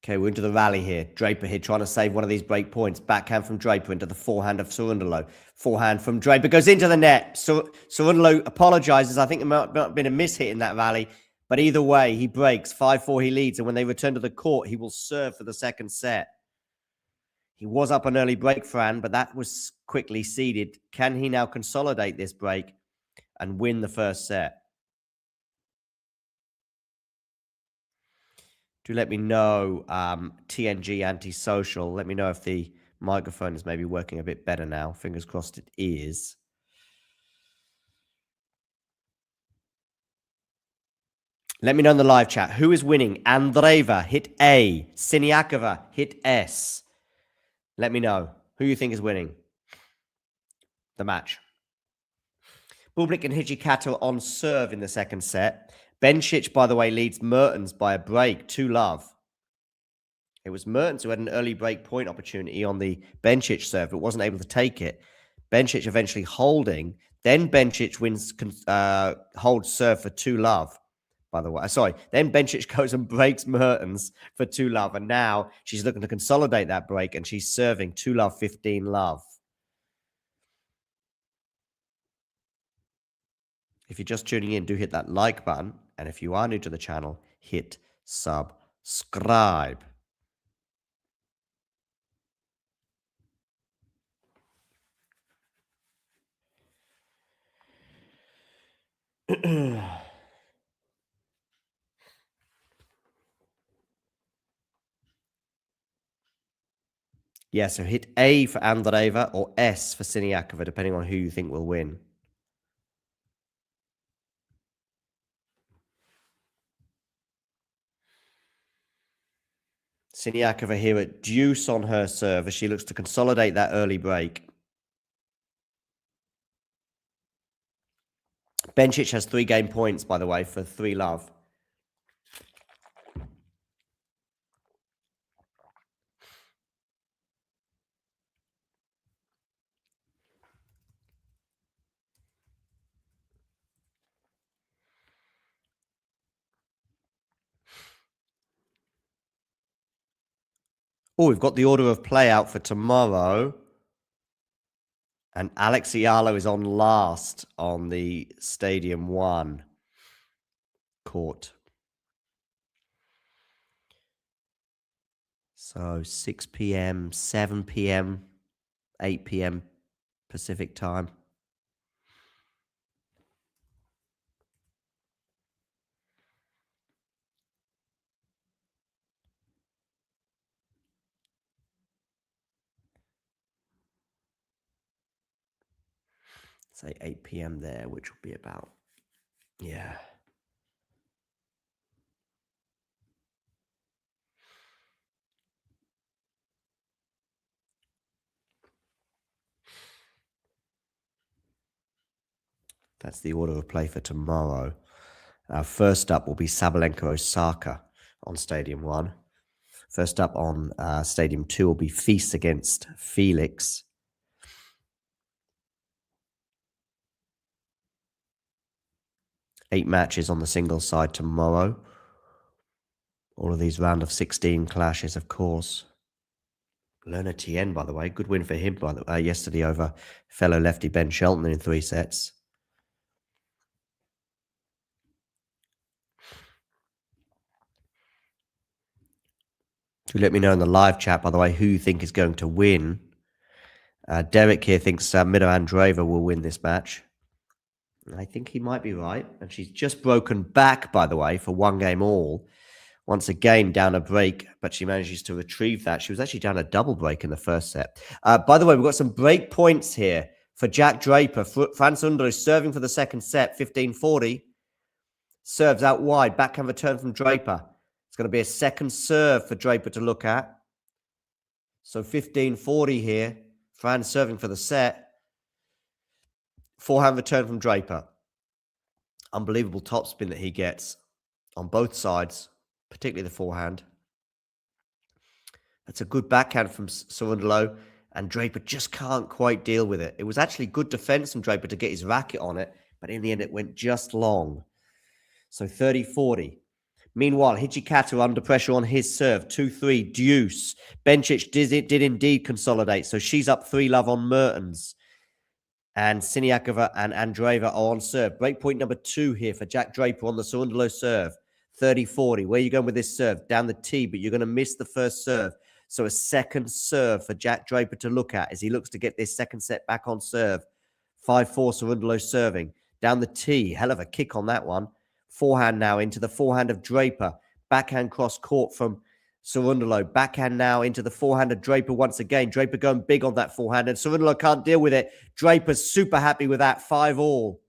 Okay, we're into the rally here. Draper here trying to save one of these break points. Backhand from Draper into the forehand of Cerundolo. Forehand from Draper goes into the net. Cerundolo apologizes. I think there might have been a mishit in that rally. But either way, he breaks. 5-4, he leads. And when they return to the court, he will serve for the second set. He was up an early break, Fran, but that was quickly ceded. Can he now consolidate this break and win the first set? Do let me know, TNG Antisocial. Let me know if the microphone is maybe working a bit better now. Fingers crossed it is. Let me know in the live chat. Who is winning? Andreeva, hit A. Siniakova, hit S. Let me know who you think is winning the match. Bublik and Hijikawa on serve in the second set. Bencic, by the way, leads Mertens by a break, 2-love. It was Mertens who had an early break point opportunity on the Bencic serve, but wasn't able to take it. Bencic eventually holding. Then Bencic holds serve for 2-love, by the way. Sorry. Then Bencic goes and breaks Mertens for 2-love. And now she's looking to consolidate that break, and she's serving 2-love, 15-love. If you're just tuning in, do hit that like button. And if you are new to the channel, hit subscribe. Yeah, so hit A for Andreeva or S for Siniakova, depending on who you think will win. Siniakova here at deuce on her serve as she looks to consolidate that early break. Bencic has 3 game points, by the way, for 3-love. Oh, we've got the order of play out for tomorrow. And Alex Ialo is on last on the Stadium 1 court. So 6 p.m., 7 p.m., 8 p.m. Pacific time. Say 8 p.m. there, which will be about Yeah. That's the order of play for tomorrow. First up will be Sabalenka Osaka on Stadium 1. First up on Stadium 2 will be Feast against Felix. Eight matches on the singles side tomorrow. All of these round of 16 clashes, of course. Lerner Tien, by the way, good win for him yesterday over fellow lefty Ben Shelton in 3 sets. Do let me know in the live chat, by the way, who you think is going to win. Derek here thinks Miro Andreeva will win this match. I think he might be right. And she's just broken back, by the way, for 1 game all. Once again, down a break, but she manages to retrieve that. She was actually down a double break in the first set. By the way, we've got some break points here for Jack Draper. Fran Cerundolo is serving for the second set, 15-40. Serves out wide, backhand return from Draper. It's going to be a second serve for Draper to look at. So 15-40 here. Fran serving for the set. Forehand return from Draper. Unbelievable topspin that he gets on both sides, particularly the forehand. That's a good backhand from Cerundolo, and Draper just can't quite deal with it. It was actually good defense from Draper to get his racket on it, but in the end it went just long. So 30-40. Meanwhile, Hijikata under pressure on his serve. 2-3, deuce. Bencic did indeed consolidate, so she's up 3-love on Mertens. And Siniakova and Andreeva are on serve. Breakpoint number 2 here for Jack Draper on the Cerundolo serve. 30-40. Where are you going with this serve? Down the tee, but you're going to miss the first serve. So a second serve for Jack Draper to look at as he looks to get this second set back on serve. 5-4, Cerundolo serving. Down the tee. Hell of a kick on that one. Forehand now into the forehand of Draper. Backhand cross court from Cerundolo. Backhand now into the forehand of Draper once again. Draper going big on that forehand, and Cerundolo can't deal with it. Draper's super happy with that. 5-all.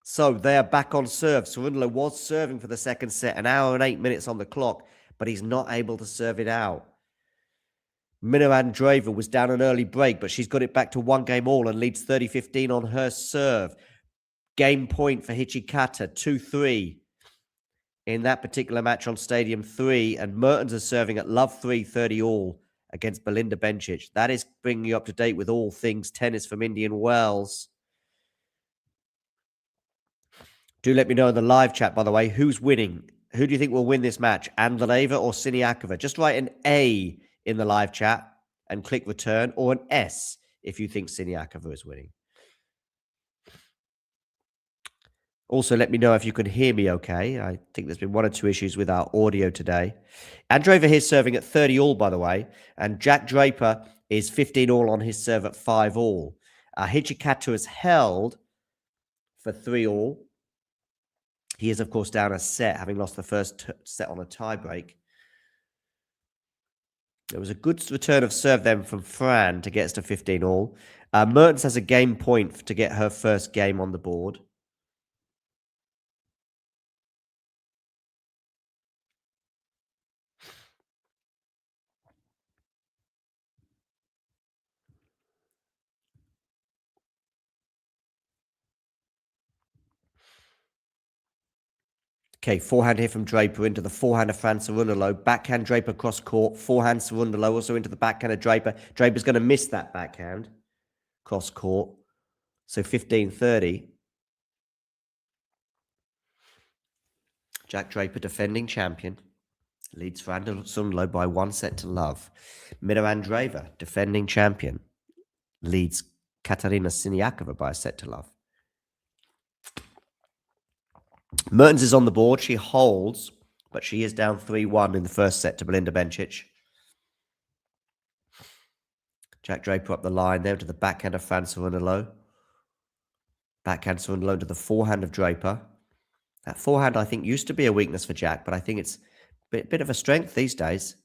So they are back on serve. Cerundolo was serving for the second set. 1 hour and 8 minutes on the clock, but he's not able to serve it out. Miro Andreeva was down an early break, but she's got it back to 1 game all and leads 30-15 on her serve. Game point for Hijikata, 2-3 in that particular match on Stadium 3. And Mertens is serving at love 3, 30-all against Belinda Bencic. That is bringing you up to date with all things tennis from Indian Wells. Do let me know in the live chat, by the way, who's winning. Who do you think will win this match? Andreeva or Siniakova? Just write an A in the live chat and click return, or an S if you think Siniakova is winning. Also, let me know if you can hear me okay. I think there's been 1 or 2 issues with our audio today. Andreeva here serving at 30-all, by the way, and Jack Draper is 15-all on his serve at 5-all. Hijikata has held for 3-all. He is, of course, down a set, having lost the first set on a tiebreak. There was a good return of serve then from Fran to get us to 15-all. Mertens has a game point to get her first game on the board. Okay, forehand here from Draper into the forehand of Fran Cerundolo. Backhand Draper cross court. Forehand Cerundolo also into the backhand of Draper. Draper's going to miss that backhand cross court. So 15-30. Jack Draper, defending champion, leads Fran Cerundolo by 1 set to love. Miro Andreeva, defending champion, leads Katarina Siniakova by 1 set to love. Mertens is on the board. She holds, but she is down 3-1 in the first set to Belinda Bencic. Jack Draper up the line there to the backhand of Fran Cerundolo. Backhand Cerundolo to the forehand of Draper. That forehand, I think, used to be a weakness for Jack, but I think it's a bit of a strength these days.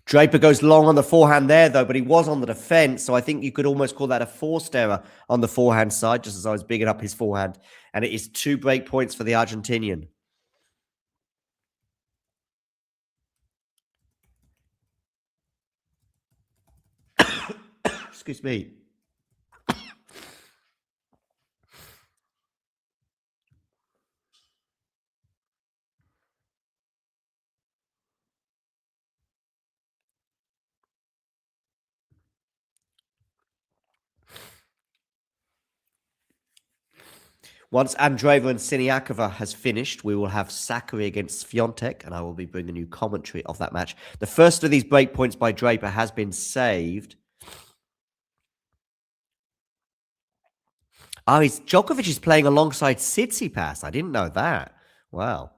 Draper goes long on the forehand there, though, but he was on the defense. So I think you could almost call that a forced error on the forehand side, just as I was bigging up his forehand. And it is 2 break points for the Argentinian. Excuse me. Once Andreeva and Siniakova has finished, we will have Sakkari against Swiatek, and I will be bringing you commentary of that match. The first of these break points by Draper has been saved. Oh, Djokovic is playing alongside Tsitsipas. I didn't know that. Wow.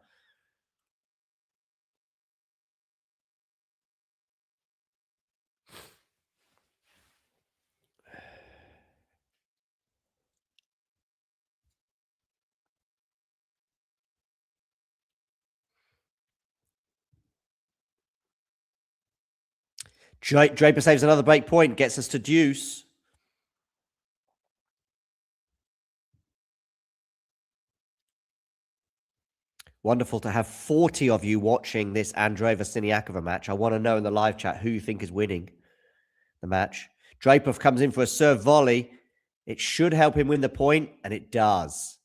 Draper saves another break point, gets us to deuce. Wonderful to have 40 of you watching this Andreeva Siniakova match. I want to know in the live chat who you think is winning the match. Draper comes in for a serve volley. It should help him win the point, and it does.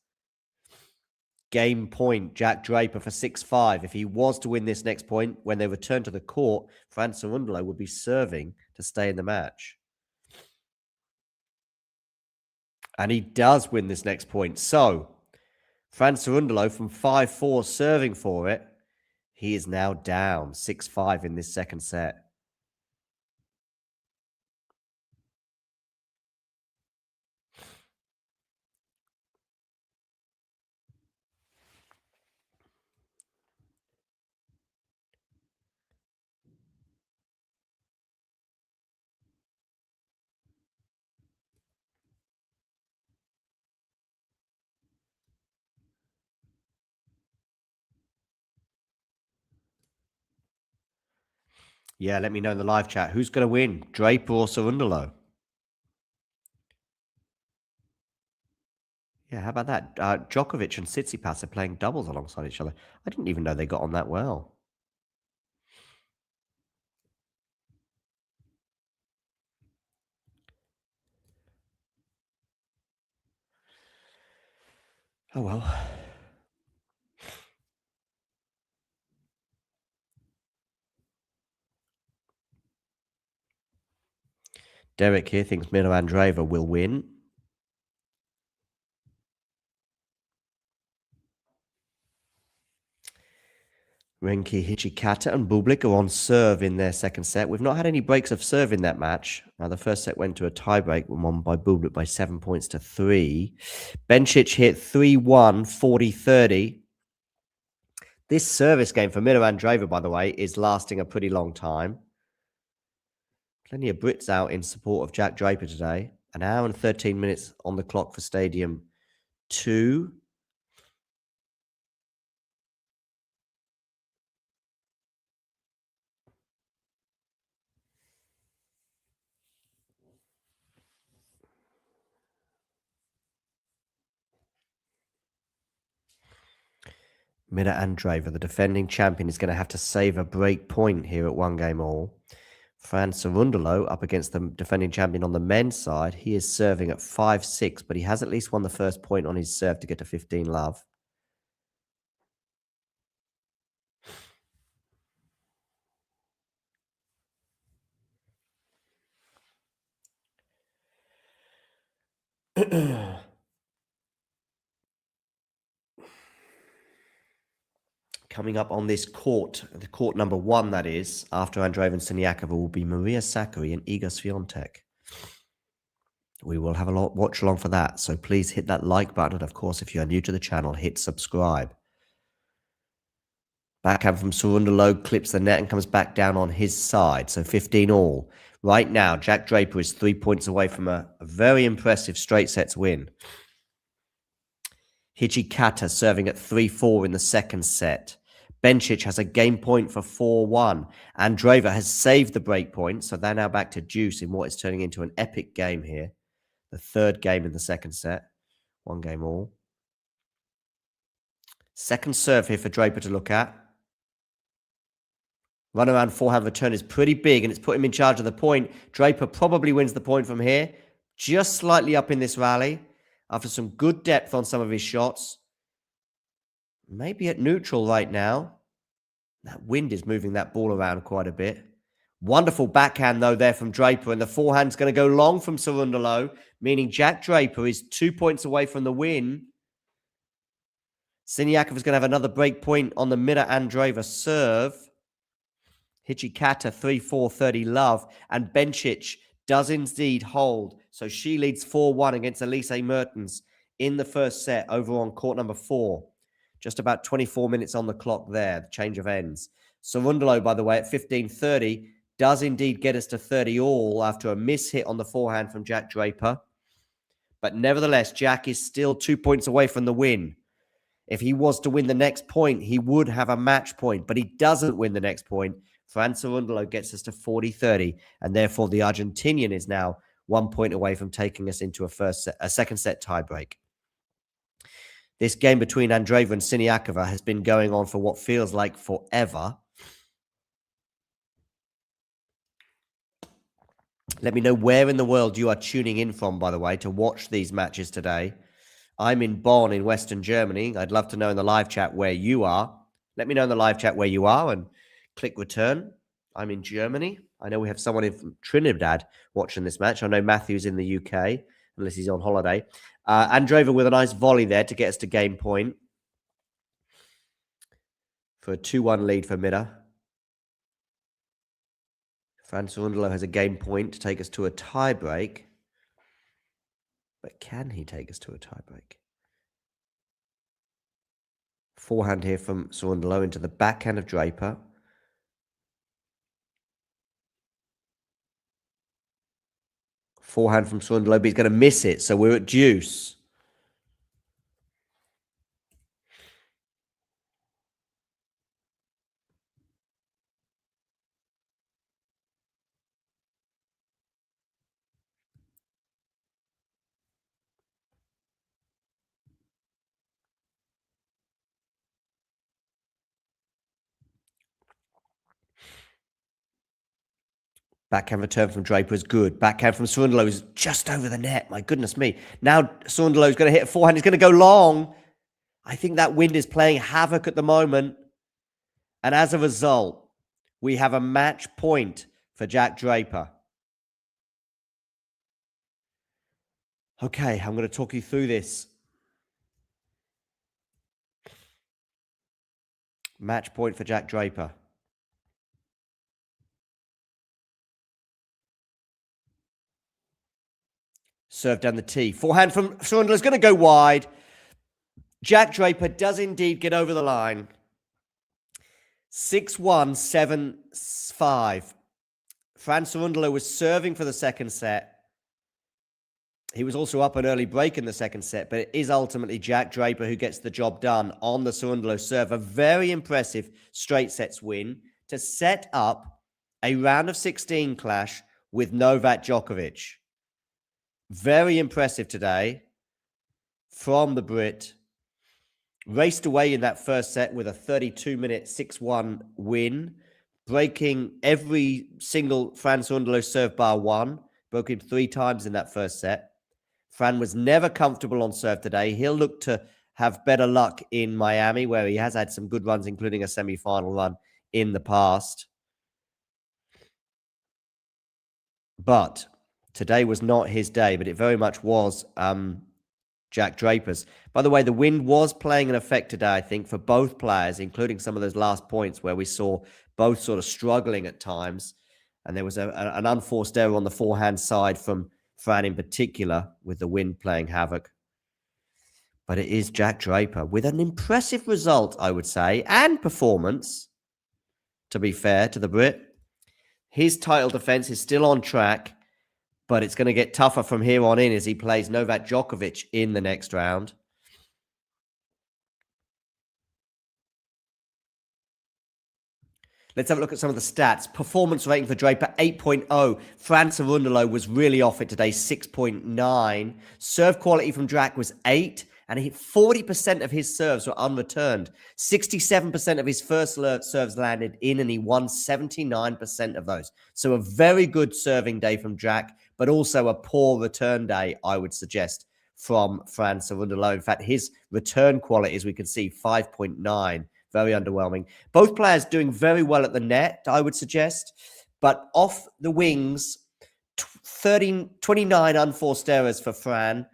Game point, Jack Draper for 6-5. If he was to win this next point, when they return to the court, Fran Cerundolo would be serving to stay in the match. And he does win this next point. So, Fran Cerundolo from 5-4 serving for it. He is now down 6-5 in this second set. Yeah, let me know in the live chat. Who's going to win, Draper or Cerundolo? Yeah, how about that? Djokovic and Tsitsipas are playing doubles alongside each other. I didn't even know they got on that well. Oh, well. Derek here thinks Milo Andreeva will win. Renki, Hichikata and Bublik are on serve in their second set. We've not had any breaks of serve in that match. Now, the first set went to a tiebreak, won by Bublik by 7 points to 3. Bencic hit 3-1, 40-30. This service game for Milo Andreeva, by the way, is lasting a pretty long time. Plenty of Brits out in support of Jack Draper today. An hour and 13 minutes on the clock for Stadium 2. Milo Andreeva, the defending champion, is going to have to save a break point here at 1-game-all. Fran Cerundolo up against the defending champion on the men's side. He is serving at 5-6, but he has at least won the first point on his serve to get to 15 love. Coming up on this court, the court number 1, that is, after Andreeva and Siniakova, will be Maria Sakkari and Iga Swiatek. We will have a watch along for that, so please hit that like button. And of course, if you are new to the channel, hit subscribe. Backhand from Cerundolo clips the net and comes back down on his side, so 15 all. Right now, Jack Draper is 3 points away from a very impressive straight sets win. Hichikata serving at 3-4 in the second set. Bencic has a game point for 4-1. And Draper has saved the break point, so they're now back to deuce in what is turning into an epic game here. The third game in the second set. 1 game all. Second serve here for Draper to look at. Run around forehand return is pretty big, and it's put him in charge of the point. Draper probably wins the point from here. Just slightly up in this rally after some good depth on some of his shots. Maybe at neutral right now. That wind is moving that ball around quite a bit. Wonderful backhand, though, there from Draper. And the forehand's going to go long from Cerundolo, meaning Jack Draper is 2 points away from the win. Siniakov is going to have another break point on the Mira Andreeva serve. Hijikata 3-4, 30 love. And Bencic does indeed hold. So she leads 4-1 against Elise Mertens in the first set over on court number 4. Just about 24 minutes on the clock there, the change of ends. Cerundolo, by the way, at 15-30, does indeed get us to 30 all after a miss hit on the forehand from Jack Draper. But nevertheless, Jack is still 2 points away from the win. If he was to win the next point, he would have a match point, but he doesn't win the next point. Fran Cerundolo gets us to 40-30, and therefore the Argentinian is now 1 point away from taking us into a second set tiebreak. This game between Andreeva and Siniakova has been going on for what feels like forever. Let me know where in the world you are tuning in from, by the way, to watch these matches today. I'm in Bonn in Western Germany. I'd love to know in the live chat where you are. Let me know in the live chat where you are and click return. I'm in Germany. I know we have someone in from Trinidad watching this match. I know Matthew's in the UK, unless he's on holiday. Andreeva with a nice volley there to get us to game point for a 2-1 lead for Mira. Fran Cerundolo has a game point to take us to a tiebreak. But can he take us to a tiebreak? Forehand here from Cerundolo into the backhand of Draper. Forehand from Cerundolo, but he's going to miss it, so we're at deuce. Backhand return from Draper is good. Backhand from Cerundolo is just over the net. My goodness me. Now Cerundolo is going to hit a forehand. He's going to go long. I think that wind is playing havoc at the moment. And as a result, we have a match point for Jack Draper. Okay, I'm going to talk you through this. Match point for Jack Draper. Serve down the tee. Forehand from Cerundolo is going to go wide. Jack Draper does indeed get over the line. 6-1, 7-5. Fran Cerundolo was serving for the second set. He was also up an early break in the second set, but it is ultimately Jack Draper who gets the job done on the Cerundolo serve. A very impressive straight sets win to set up a round of 16 clash with Novak Djokovic. Very impressive today from the Brit. Raced away in that first set with a 32-minute 6-1 win, breaking every single Fran Cerundolo serve bar one. Broke him 3 times in that first set. Fran was never comfortable on serve today. He'll look to have better luck in Miami, where he has had some good runs, including a semi-final run in the past. But today was not his day, but it very much was Jack Draper's. By the way, the wind was playing an effect today, I think, for both players, including some of those last points where we saw both sort of struggling at times. And there was an unforced error on the forehand side from Fran in particular, with the wind playing havoc. But it is Jack Draper with an impressive result, I would say, and performance, to be fair to the Brit. His title defense is still on track, but it's going to get tougher from here on in as he plays Novak Djokovic in the next round. Let's have a look at some of the stats. Performance rating for Draper, 8.0. Fran Cerundolo was really off it today, 6.9. Serve quality from Drac was 8. And 40% of his serves were unreturned. 67% of his first serves landed in, and he won 79% of those. So a very good serving day from Drac, but also a poor return day, I would suggest, from Fran Cerundolo. In fact, his return quality, as we can see, 5.9. Very underwhelming. Both players doing very well at the net, I would suggest. But off the wings, 29 unforced errors for Fran.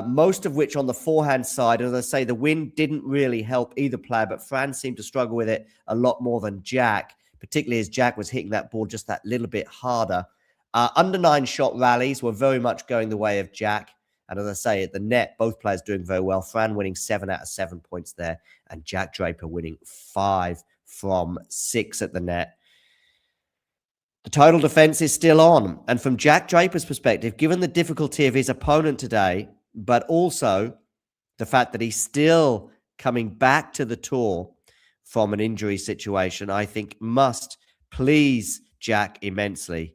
Most of which on the forehand side. And as I say, the wind didn't really help either player, but Fran seemed to struggle with it a lot more than Jack, particularly as Jack was hitting that ball just that little bit harder. Under 9 shot rallies were very much going the way of Jack. And as I say, at the net, both players doing very well. Fran winning 7 out of 7 points there, and Jack Draper winning 5 from 6 at the net. The total defense is still on. And from Jack Draper's perspective, given the difficulty of his opponent today, but also the fact that he's still coming back to the tour from an injury situation, I think must please Jack immensely.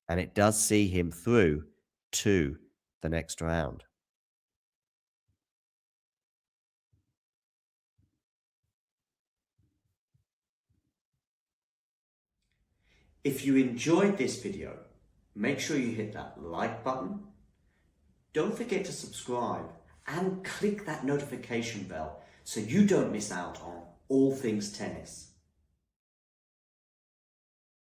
And it does see him through to the next round. If you enjoyed this video, make sure you hit that like button. Don't forget to subscribe and click that notification bell so you don't miss out on all things tennis.